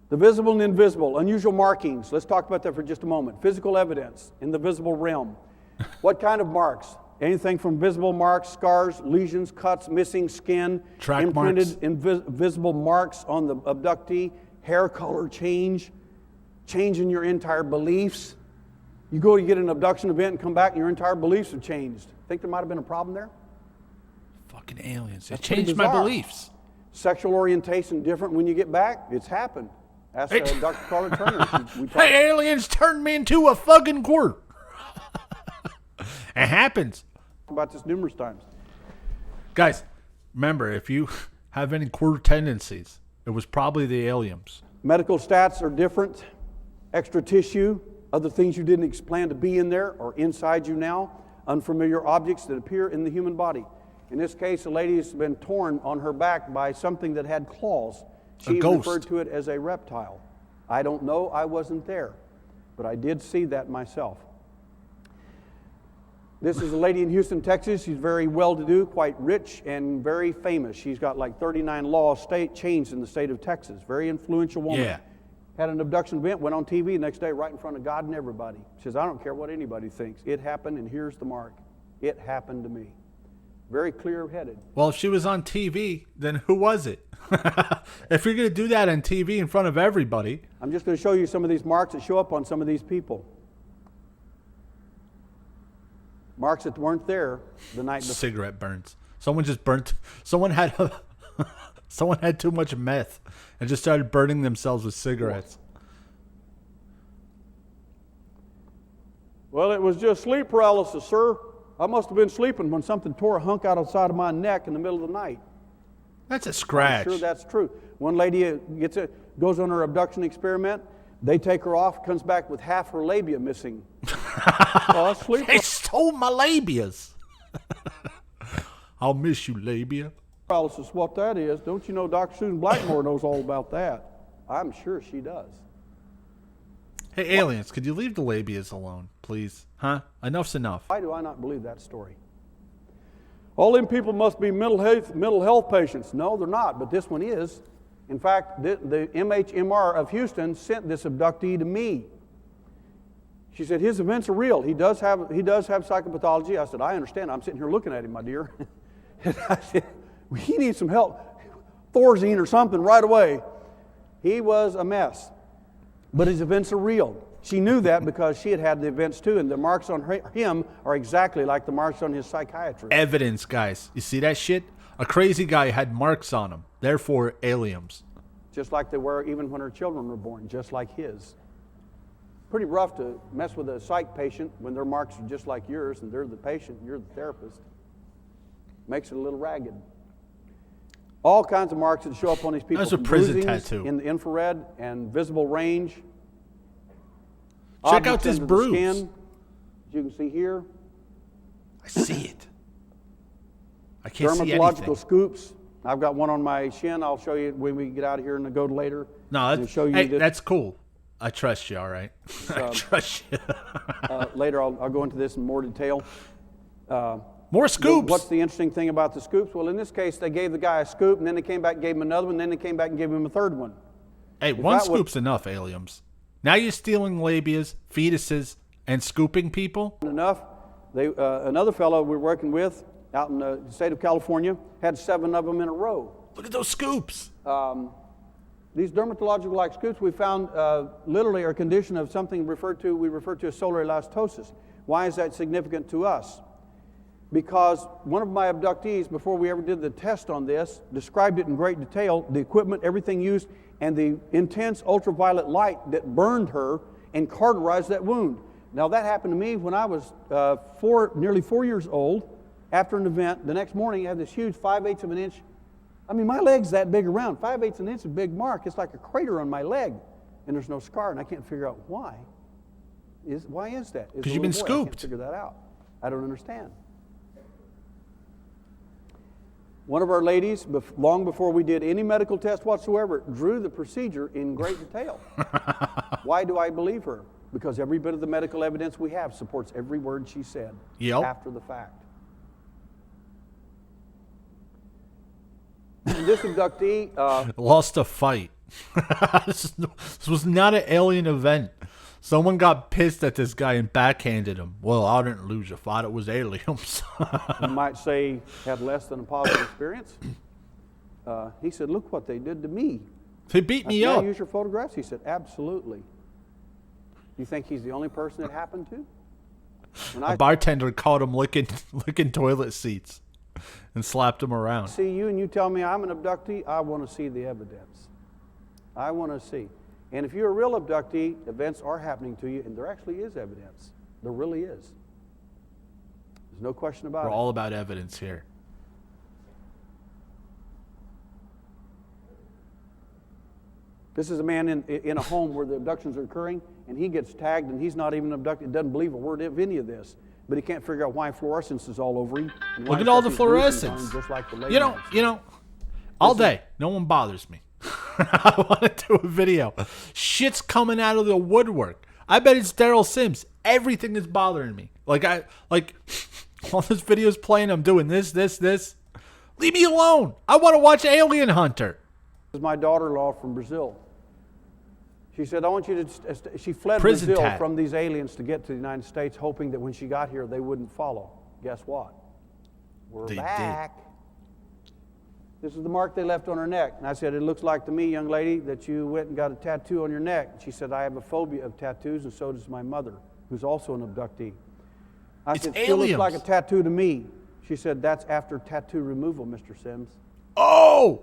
The visible and invisible, unusual markings. Let's talk about that for just a moment. Physical evidence in the visible realm. What kind of marks? Anything from visible marks, scars, lesions, cuts, missing skin, Track imprinted invisible marks on the abductee, hair color change in your entire beliefs. You go to get an abduction event and come back and your entire beliefs have changed. Think there might have been a problem there? Fucking aliens. They That's pretty changed my bizarre. beliefs. Sexual orientation different when you get back? It's happened. Ask Dr. Carla Turner. We talked. Hey, aliens turned me into a fucking quirt. It happens. About this numerous times. Guys, remember, if you have any queer tendencies, it was probably the aliens. Medical stats are different. Extra tissue, other things you didn't plan to be in there are inside you now. Unfamiliar objects that appear in the human body. In this case, a lady's been torn on her back by something that had claws. She referred to it as a reptile. I don't know, I wasn't there, but I did see that myself. This is a lady in Houston, Texas. She's very well-to-do, quite rich, and very famous. She's got like 39 law state chains in the state of Texas. Very influential woman. Yeah. Had an abduction event, went on TV the next day right in front of God and everybody. She says, I don't care what anybody thinks. It happened, and here's the mark. It happened to me. Very clear-headed. Well, if she was on TV, then who was it? If you're going to do that on TV in front of everybody. I'm just going to show you some of these marks that show up on some of these people. Marks that weren't there the night before. Cigarette burns. Someone just burnt. Someone had someone had too much meth and just started burning themselves with cigarettes. Well, it was just sleep paralysis, sir. I must have been sleeping when something tore a hunk out of the side of my neck in the middle of the night. That's a scratch. I'm sure that's true. One lady goes on her abduction experiment. They take her off, comes back with half her labia missing. Oh, sleep They stole my labias. I'll miss you, labia. paralysis, what that is. Don't you know Dr. Susan Blackmore knows all about that? I'm sure she does. Hey, aliens, could you leave the labias alone, please? Huh? Enough's enough. Why do I not believe that story? All them people must be mental health patients. No, they're not, but this one is. In fact, the MHMR of Houston sent this abductee to me. She said, his events are real. He does have psychopathology. I said, I understand. I'm sitting here looking at him, my dear. And I said, he needs some help. Thorazine or something right away. He was a mess. But his events are real. She knew that because she had had the events too, and the marks on him are exactly like the marks on his psychiatrist. Evidence, guys. You see that shit? A crazy guy had marks on him. Therefore, aliens. Just like they were even when her children were born, just like his. Pretty rough to mess with a psych patient when their marks are just like yours, and they're the patient, you're the therapist. Makes it a little ragged. All kinds of marks that show up on these people. That's a prison Bruisings tattoo. in the infrared and visible range. Check out Objects this under the bruise. skin, as you can see here. I see it. I can't see Dermatological anything. scoops. I've got one on my shin. I'll show you when we get out of here and go later. No, And that's, show you hey, this. that's cool. I trust you, all right? I trust you. Later, I'll go into this in more detail. More scoops. What's the interesting thing about the scoops? Well, in this case, they gave the guy a scoop, and then they came back and gave him another one, and then they came back and gave him a third one. Hey, one that was- scoop's enough, aliens. Now you're stealing labias, fetuses, and scooping people? Enough. Another fellow we're working with out in the state of California had 7 of them in a row. Look at those scoops. These dermatological-like scoops we found literally are a condition of something we refer to as solar elastosis. Why is that significant to us? Because one of my abductees, before we ever did the test on this, described it in great detail, the equipment, everything used, and the intense ultraviolet light that burned her and cauterized that wound. Now that happened to me when I was nearly 4 years old. After an event, the next morning I had this huge 5/8 of an inch. I mean, my leg's that big around. 5/8 of an inch is a big mark. It's like a crater on my leg, and there's no scar, and I can't figure out why. Why is that? As a 'Cause you've been little boy, I can't scooped. figure that out. I don't understand. One of our ladies, long before we did any medical test whatsoever, drew the procedure in great detail. Why do I believe her? Because every bit of the medical evidence we have supports every word she said Yep. after the fact. And this abductee, Lost a fight. This was not an alien event. Someone got pissed at this guy and backhanded him. Well, I didn't lose. I thought it was aliens. you might say, had less than a positive experience. He said, look what they did to me. They beat I me said, "May I up. use your photographs?" He said, absolutely. You think he's the only person it happened to? When A I bartender caught him licking toilet seats and slapped him around. see you and you tell me I'm an abductee, I want to see the evidence. I want to see. And if you're a real abductee, events are happening to you, and there actually is evidence. There really is. There's no question about We're it. all about evidence here. This is a man in a home where the abductions are occurring, and he gets tagged, and he's not even abducted. He doesn't believe a word of any of this, but he can't figure out why fluorescence is all over him. and why Look at he's all got the these bruises on him, fluorescence. just like the lady You know, has. all day, no one bothers me. I want to do a video. Shit's coming out of the woodwork. I bet it's Daryl Sims. Everything is bothering me. Like while this video's playing, I'm doing this. Leave me alone. I want to watch Alien Hunter. This is my daughter-in-law from Brazil. She said, I want you to, she fled Prison Brazil tat. from these aliens to get to the United States, hoping that when she got here, they wouldn't follow. Guess what? We're They back. This is the mark they left on her neck. And I said, it looks like to me, young lady, that you went and got a tattoo on your neck. She said, I have a phobia of tattoos, and so does my mother, who's also an abductee. I It's said, still looks aliens. like a tattoo to me. She said, that's after tattoo removal, Mr. Sims. Oh,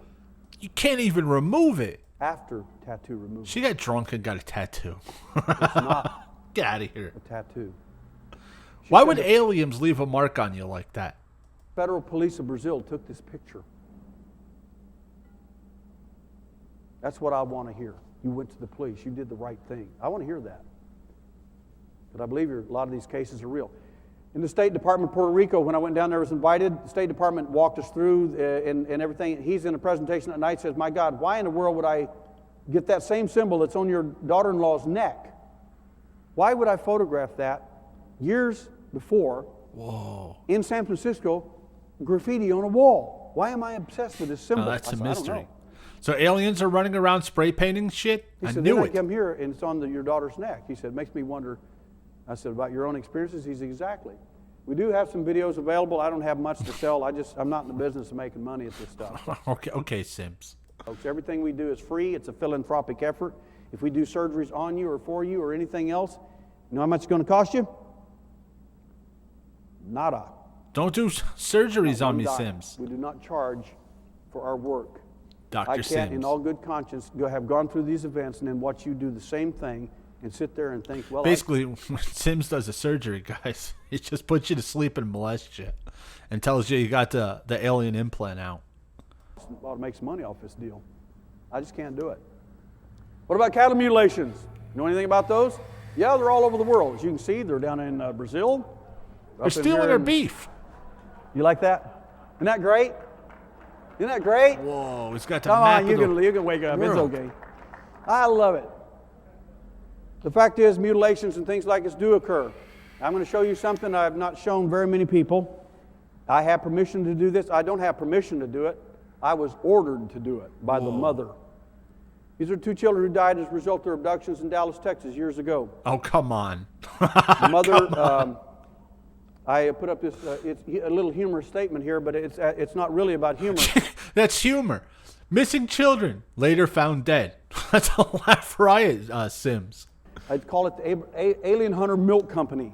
you can't even remove it. After tattoo removal. She got drunk and got a tattoo. It's not Get out of here. a tattoo. She Why said would the aliens leave a mark on you like that? Federal Police of Brazil took this picture. That's what I want to hear. You went to the police. You did the right thing. I want to hear that. But I believe a lot of these cases are real. In the State Department of Puerto Rico, when I went down there, I was invited. The State Department walked us through and everything. He's in a presentation at night, says, my God, why in the world would I get that same symbol that's on your daughter-in-law's neck? Why would I photograph that years before in San Francisco, graffiti on a wall? Why am I obsessed with this symbol? Oh, that's I a said, I don't mystery. know. So aliens are running around spray painting shit? He I said, knew then I it. come here and it's on your daughter's neck. He said, it makes me wonder. I said, about your own experiences? He said, exactly. We do have some videos available. I don't have much to sell. I'm not in the business of making money at this stuff. Okay, Sims. Folks, everything we do is free. It's a philanthropic effort. If we do surgeries on you or for you or anything else, you know how much it's going to cost you? Nada. Don't do surgeries on me, $1. Sims. We do not charge for our work. Dr. I can't, Sims. in all good conscience, have gone through these events and then watch you do the same thing and sit there and think, well, Basically, when Sims does a surgery, guys, it just puts you to sleep and molests you and tells you got the alien implant out. I ought to make some money off this deal. I just can't do it. What about cattle mutilations? You know anything about those? Yeah, they're all over the world. As you can see, they're down in Brazil. They're stealing our beef. You like that? Isn't that great? Isn't that great? Whoa, it's got the Come map on, you can wake up. world. It's okay. I love it. The fact is, mutilations and things like this do occur. I'm going to show you something I have not shown very many people. I have permission to do this. I don't have permission to do it. I was ordered to do it by the mother. These are two children who died as a result of their abductions in Dallas, Texas, years ago. Oh, come on. The mother, I put up this, it's a little humorous statement here, but it's not really about humor. That's humor. Missing children, later found dead. That's a laugh riot, Sims. I'd call it the Alien Hunter Milk Company,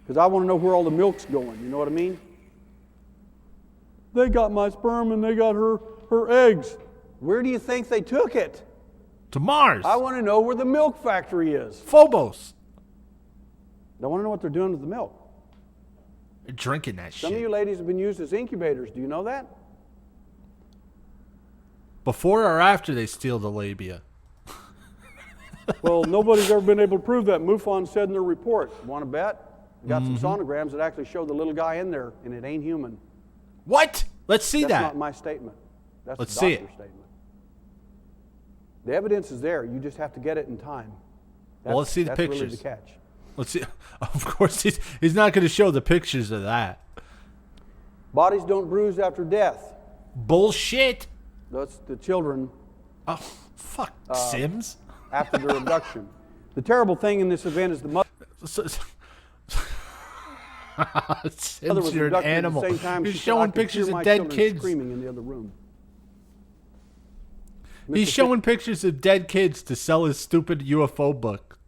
because I want to know where all the milk's going. You know what I mean? They got my sperm and they got her eggs. Where do you think they took it? To Mars. I want to know where the milk factory is. Phobos. I want to know what they're doing with the milk. They're drinking that Some of shit. you ladies have been used as incubators. Do you know that? Before or after they steal the labia? Well, nobody's ever been able to prove that. MUFON said in their report. Want to bet? Got some sonograms that actually show the little guy in there, and it ain't human. What? Let's see That's that. not my statement. That's Let's the see doctor's statement. The evidence is there. You just have to get it in time. Well, let's see the that's pictures. Really the catch. Let's see. Of course, he's not going to show the pictures of that. Bodies don't bruise after death. Bullshit. That's the children Oh, fuck, Sims. after their abduction. The terrible thing in this event is the mother Sims, was you're an abducted animal. at the same time. You're She said, "I showing could pictures hear of my dead children kids. screaming in the other room. He's Mr. showing pictures of dead kids to sell his stupid UFO book.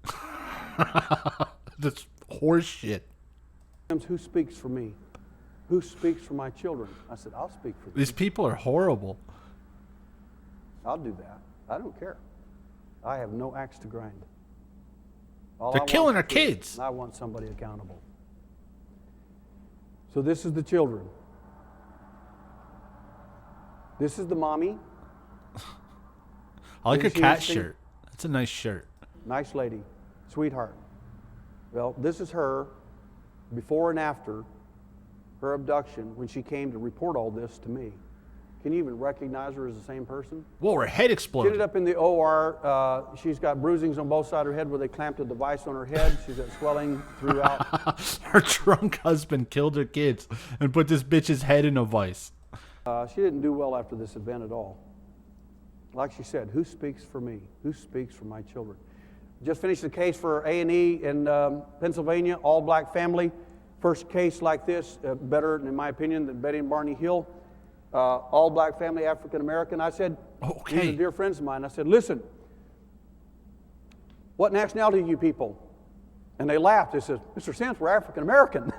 That's horse shit. Who speaks for me? Who speaks for my children? I said, I'll speak for them. These people are horrible. I'll do that. I don't care. I have no axe to grind. All They're I want killing is our the truth, kids. and I want somebody accountable. So this is the children. This is the mommy. I like her Did you cat see- shirt. That's a nice shirt. Nice lady. Sweetheart. Well, this is her before and after her abduction when she came to report all this to me. Can you even recognize her as the same person? Whoa, her head She exploded. ended up in the OR. She's got bruisings on both sides of her head where they clamped a device on her head. She's got swelling throughout. Her drunk husband killed her kids and put this bitch's head in a vice. She didn't do well after this event at all. Like she said, who speaks for me? Who speaks for my children? Just finished the case for A&E in Pennsylvania, all-black family. First case like this, better, in my opinion, than Betty and Barney Hill. All-black family, African-American. I said, okay. These are dear friends of mine. I said, listen, what nationality are you people? And they laughed. They said, Mr. Sims, we're African-American.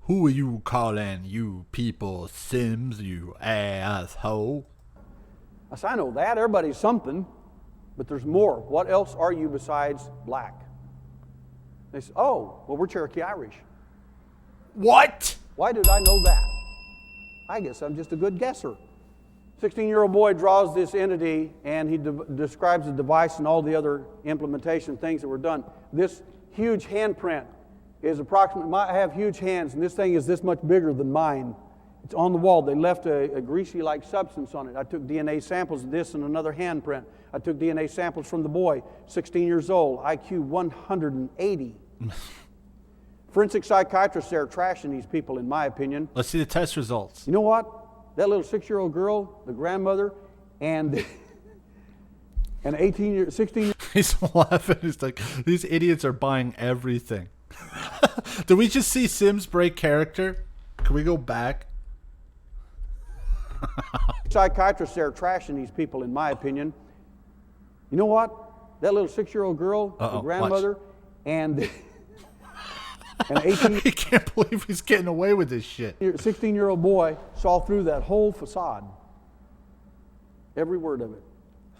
Who are you calling you people Sims, you asshole? I said, I know that. Everybody's something, but there's more. What else are you besides black? They said, oh, well, we're Cherokee Irish. What? Why did I know that? I guess I'm just a good guesser. 16-year-old boy draws this entity, and he describes the device and all the other implementation things that were done. This huge handprint is approximately, I have huge hands, and this thing is this much bigger than mine. It's on the wall. They left a greasy-like substance on it. I took DNA samples of this and another handprint. I took DNA samples from the boy, 16 years old, IQ 180. Forensic psychiatrists there are trashing these people, in my opinion. Let's see the test results. You know what? That little 6-year-old girl, the grandmother, and an 16 He's laughing. He's like, these idiots are buying everything. Did we just see Sims break character? Can we go back? psychiatrists there are trashing these people, in my opinion. You know what? That little 6-year-old girl, the grandmother, and an 18. He can't believe he's getting away with this shit. 16-year-old boy saw through that whole facade. Every word of it.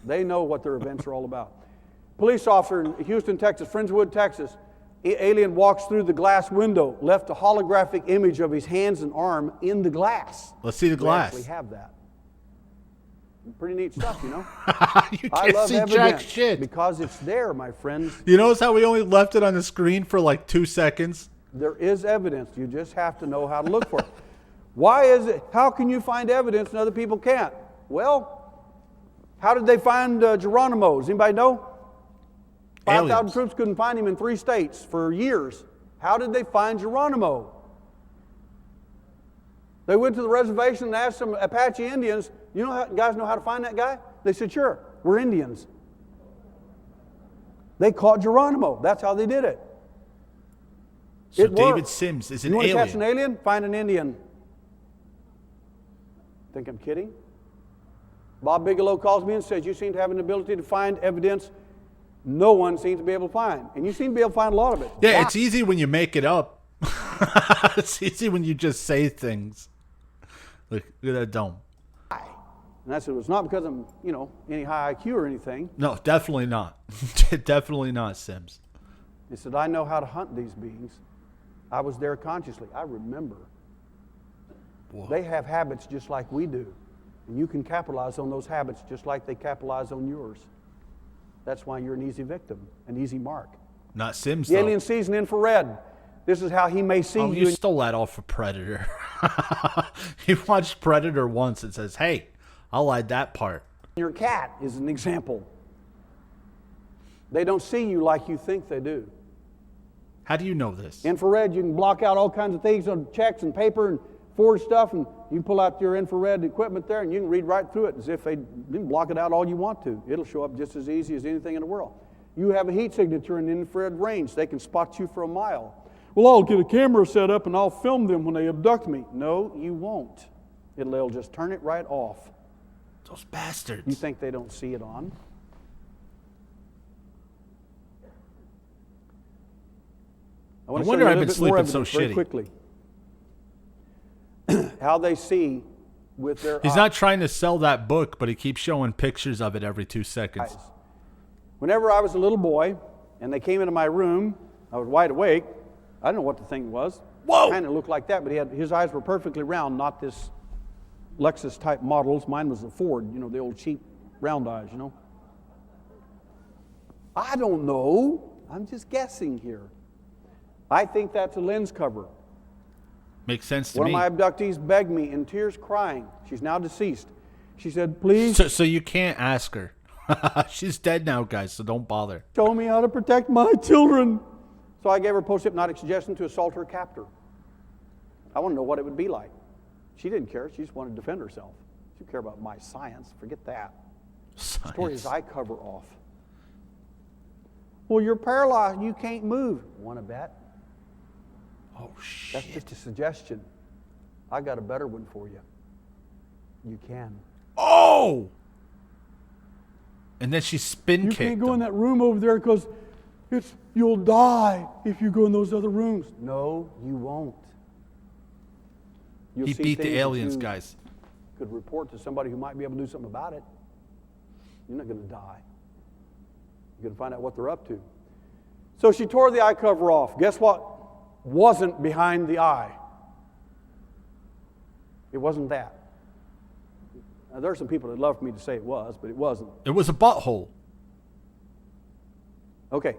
They know what their events are all about. Police officer in Houston, Texas, Friendswood, Texas. Alien walks through the glass window, left a holographic image of his hands and arm in the glass. Let's see the glass. We actually have that. Pretty neat stuff, you know. You I can't love see jack evidence shit. because it's there, my friends. You notice how we only left it on the screen for like 2 seconds? There is evidence. You just have to know how to look for it. Why is it? How can you find evidence and other people can't? Well, how did they find Geronimo? Does anybody know? 5,000 troops couldn't find him in 3 states for years. How did they find Geronimo? They went to the reservation and asked some Apache Indians, you guys know how to find that guy? They said, sure, we're Indians. They caught Geronimo. That's how they did it. So It David worked. Sims is an You want to alien. catch an alien? Find an Indian. Think I'm kidding? Bob Bigelow calls me and says, you seem to have an ability to find evidence no one seems to be able to find. And you seem to be able to find a lot of it. Yeah, Why? it's easy when you make it up. It's easy when you just say things. Look at that dome. And I said, well, it's not because I'm, any high IQ or anything. No, definitely not. Definitely not, Sims. He said, I know how to hunt these beings. I was there consciously. I remember. Whoa. They have habits just like we do. And you can capitalize on those habits just like they capitalize on yours. That's why you're an easy victim, an easy mark. Not Sims, The though. alien sees an infrared. This is how he may see Oh, you. you stole that off of Predator. He watched Predator once and says, hey, I'll add that part. Your cat is an example. They don't see you like you think they do. How do you know this? Infrared, you can block out all kinds of things on checks and paper and forge stuff, and you can pull out your infrared equipment there, and you can read right through it as if you can block it out all you want to. It'll show up just as easy as anything in the world. You have a heat signature in the infrared range. They can spot you for a mile. Well, I'll get a camera set up and I'll film them when they abduct me. No, you won't. They'll just turn it right off. Those bastards. You think they don't see it on? I want No to wonder show you a I've been little bit more sleeping so evidence very shitty. quickly. How they see with their He's eyes. not trying to sell that book, but he keeps showing pictures of it every 2 seconds. Whenever I was a little boy and they came into my room, I was wide awake. I didn't know what the thing was. Whoa! Kind of looked like that, but his eyes were perfectly round, not this Lexus type models. Mine was a Ford, the old cheap round eyes, I don't know. I'm just guessing here. I think that's a lens cover. Makes sense to One me. of my abductees begged me in tears crying. She's now deceased. She said, please So you can't ask her. She's dead now, guys, so don't bother. show me how to protect my children. So I gave her post-hypnotic suggestion to assault her captor. I want to know what it would be like. She didn't care. She just wanted to defend herself. She didn't care about my science. Forget that. The story is I cover off. Well, you're paralyzed. You can't move. Want to bet? Oh, shit. That's just a suggestion. I got a better one for you. You can. Oh! And then she spin You kicked can't go in him. that room over there because you'll die if you go in those other rooms. No, you won't. You'll He see beat the things that aliens, you guys. could report to somebody who might be able to do something about it. You're not going to die. You're going to find out what they're up to. So she tore the eye cover off. Guess what wasn't behind the eye? It wasn't that. Now, there are some people that love for me to say it was, but it wasn't. It was a butthole. Okay.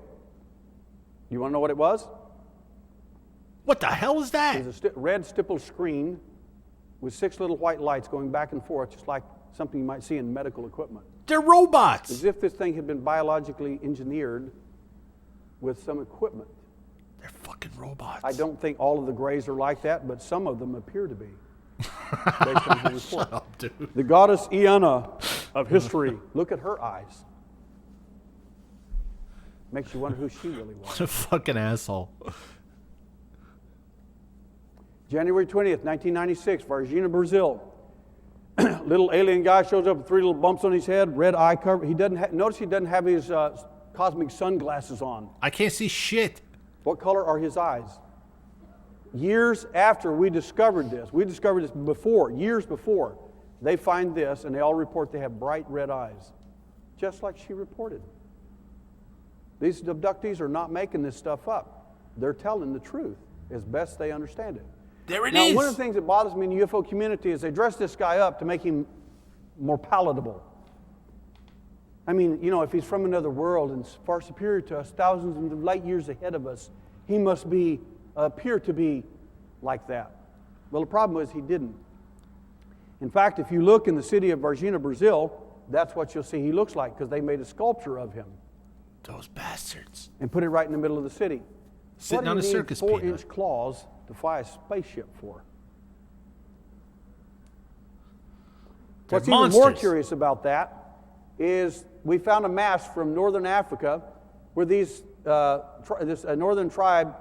You want to know what it was? What the hell is that? It was a red stippled screen with 6 little white lights going back and forth, just like something you might see in medical equipment. They're robots. As if this thing had been biologically engineered with some equipment. They're fucking robots. I don't think all of the grays are like that, but some of them appear to be. Based on the report. Shut up, dude. The goddess Iana of history. Look at her eyes. Makes you wonder who she really was. What a fucking asshole. January 20th, 1996, Varginha, Brazil. Little alien guy shows up with 3 little bumps on his head, red eye cover. Notice he doesn't have his cosmic sunglasses on. I can't see shit. What color are his eyes? Years after we discovered this before, years before, they find this and they all report they have bright red eyes, just like she reported. These abductees are not making this stuff up. They're telling the truth as best they understand it. There it Now, is. one of the things that bothers me in the UFO community is they dress this guy up to make him more palatable. I mean, if he's from another world and far superior to us, thousands of light years ahead of us, he must appear to be like that. Well, the problem is he didn't. In fact, if you look in the city of Varginha, Brazil, that's what you'll see he looks like, because they made a sculpture of him Those bastards. and put it right in the middle of the city. Sitting on a circus peanut. 4-inch claws to fly a spaceship for? They're What's even more monsters. curious about that is we found a mask from northern Africa where this northern tribe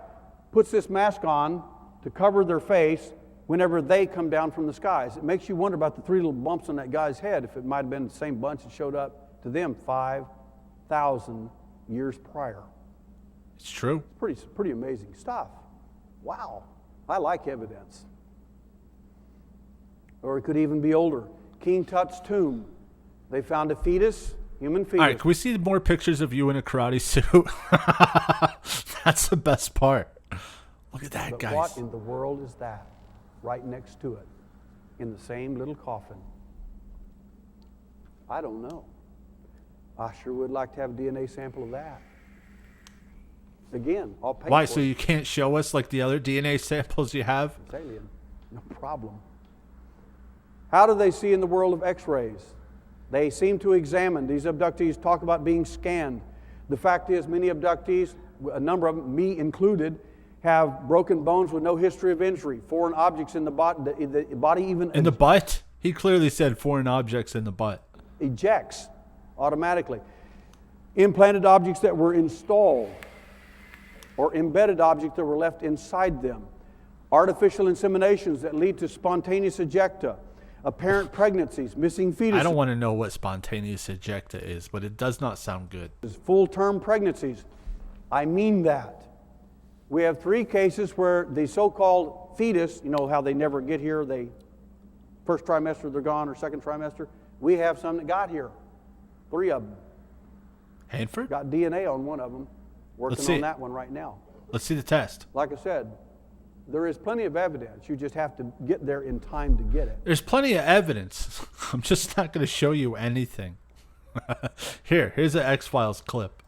puts this mask on to cover their face whenever they come down from the skies. It makes you wonder about the 3 little bumps on that guy's head, if it might have been the same bunch that showed up to them 5,000 years prior. It's true. Pretty amazing stuff. Wow. I like evidence. Or it could even be older. King Tut's tomb. They found a fetus, human fetus. All right, can we see more pictures of you in a karate suit? That's the best part. Look at that, But guys. what in the world is that? Right next to it, in the same little coffin. I don't know. I sure would like to have a DNA sample of that. Again, I'll pay Why? for So it. you can't show us like the other DNA samples you have? It's alien. No problem. How do they see in the world of X-rays? They seem to examine. These abductees talk about being scanned. The fact is, many abductees, a number of them, me included, have broken bones with no history of injury. Foreign objects in the body even In the butt? He clearly said foreign objects in the butt. ejects automatically. Implanted objects that were installed, or embedded objects that were left inside them. Artificial inseminations that lead to spontaneous ejecta. Apparent pregnancies, missing fetuses. I don't want to know what spontaneous ejecta is, but it does not sound good. Full-term pregnancies. I mean that. We have 3 cases where the so-called fetus, you know how they never get here, first trimester they're gone, or second trimester. We have some that got here. 3 of them. Hanford? Got DNA on one of them. Working see. on that one right now. Let's see the test. Like I said, there is plenty of evidence. You just have to get there in time to get it. There's plenty of evidence. I'm just not going to show you anything. Here's an X-Files clip.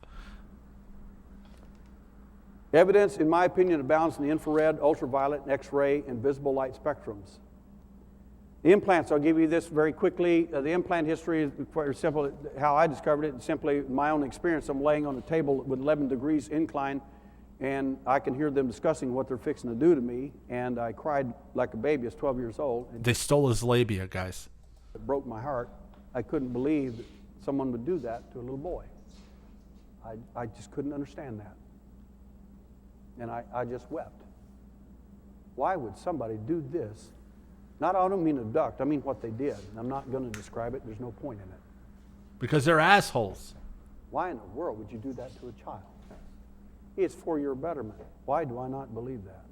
Evidence, in my opinion, abounds in the infrared, ultraviolet, and X-ray, and visible light spectrums. The implants, I'll give you this very quickly. The implant history is quite simple. How I discovered it, simply my own experience. I'm laying on a table with 11 degrees incline, and I can hear them discussing what they're fixing to do to me, and I cried like a baby. I was 12 years old. They stole his labia, guys. It broke my heart. I couldn't believe that someone would do that to a little boy. I just couldn't understand that. And I just wept. Why would somebody do this? I don't mean abduct, I mean what they did. I'm not going to describe it, there's no point in it. Because they're assholes. Why in the world would you do that to a child? It's for your betterment. Why do I not believe that?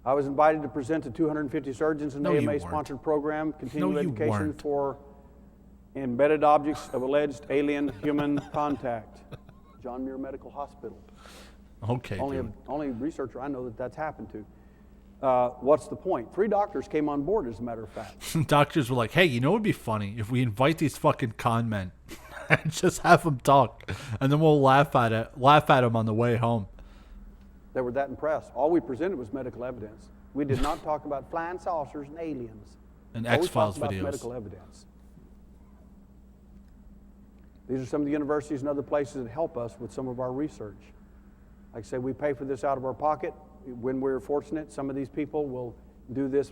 I was invited to present to 250 surgeons in an AMA-sponsored program, continuing education for embedded objects of alleged alien-human contact. John Muir Medical Hospital. Okay. Only researcher I know that that's happened to. What's the point? 3 doctors came on board, as a matter of fact. Doctors were like, hey, you know what would be funny? If we invite these fucking con men and just have them talk, and then we'll laugh at them on the way home. They were that impressed. All we presented was medical evidence. We did not talk about flying saucers and aliens. And X-Files videos. Medical evidence. These are some of the universities and other places that help us with some of our research. Like I say, we pay for this out of our pocket. When we're fortunate, some of these people will do this.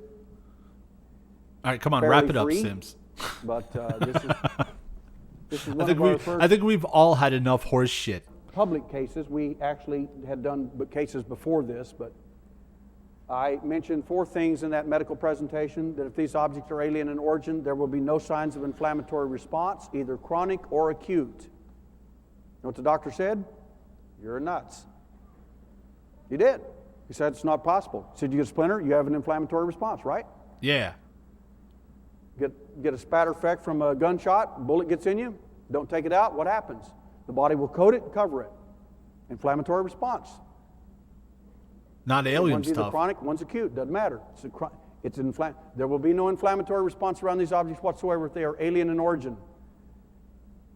All right, come on, wrap it up, Sims. But this is one of our first I think we've all had enough horse shit. Public cases. We actually had done cases before this, but I mentioned 4 things in that medical presentation: that if these objects are alien in origin, there will be no signs of inflammatory response, either chronic or acute. You know what the doctor said? You're nuts. He did. He said it's not possible. He said, you get a splinter, you have an inflammatory response, right? Yeah. Get a spatter effect from a gunshot, bullet gets in you, don't take it out, what happens? The body will coat it and cover it. Inflammatory response. Not alien one's stuff. One's either chronic, one's acute, doesn't matter. There will be no inflammatory response around these objects whatsoever if they are alien in origin.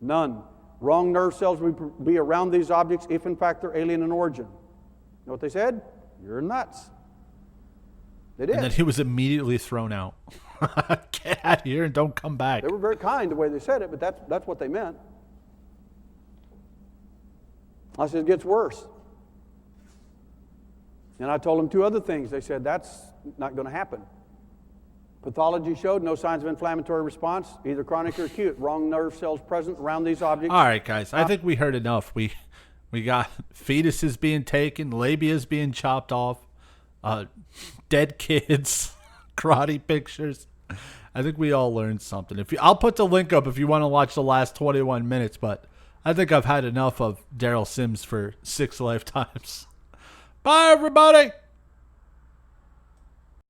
None. Wrong nerve cells will be around these objects if in fact they're alien in origin. You know what they said? You're nuts. They did. And then he was immediately thrown out. Get out of here and don't come back. They were very kind the way they said it, but that's what they meant. I said, it gets worse. And I told them 2 other things. They said, that's not going to happen. Pathology showed no signs of inflammatory response, either chronic or acute. Wrong nerve cells present around these objects. All right, guys. I think we heard enough. We got fetuses being taken, labias being chopped off, dead kids, karate pictures. I think we all learned something. I'll put the link up if you want to watch the last 21 minutes, but I think I've had enough of Daryl Sims for 6 lifetimes. Bye, everybody.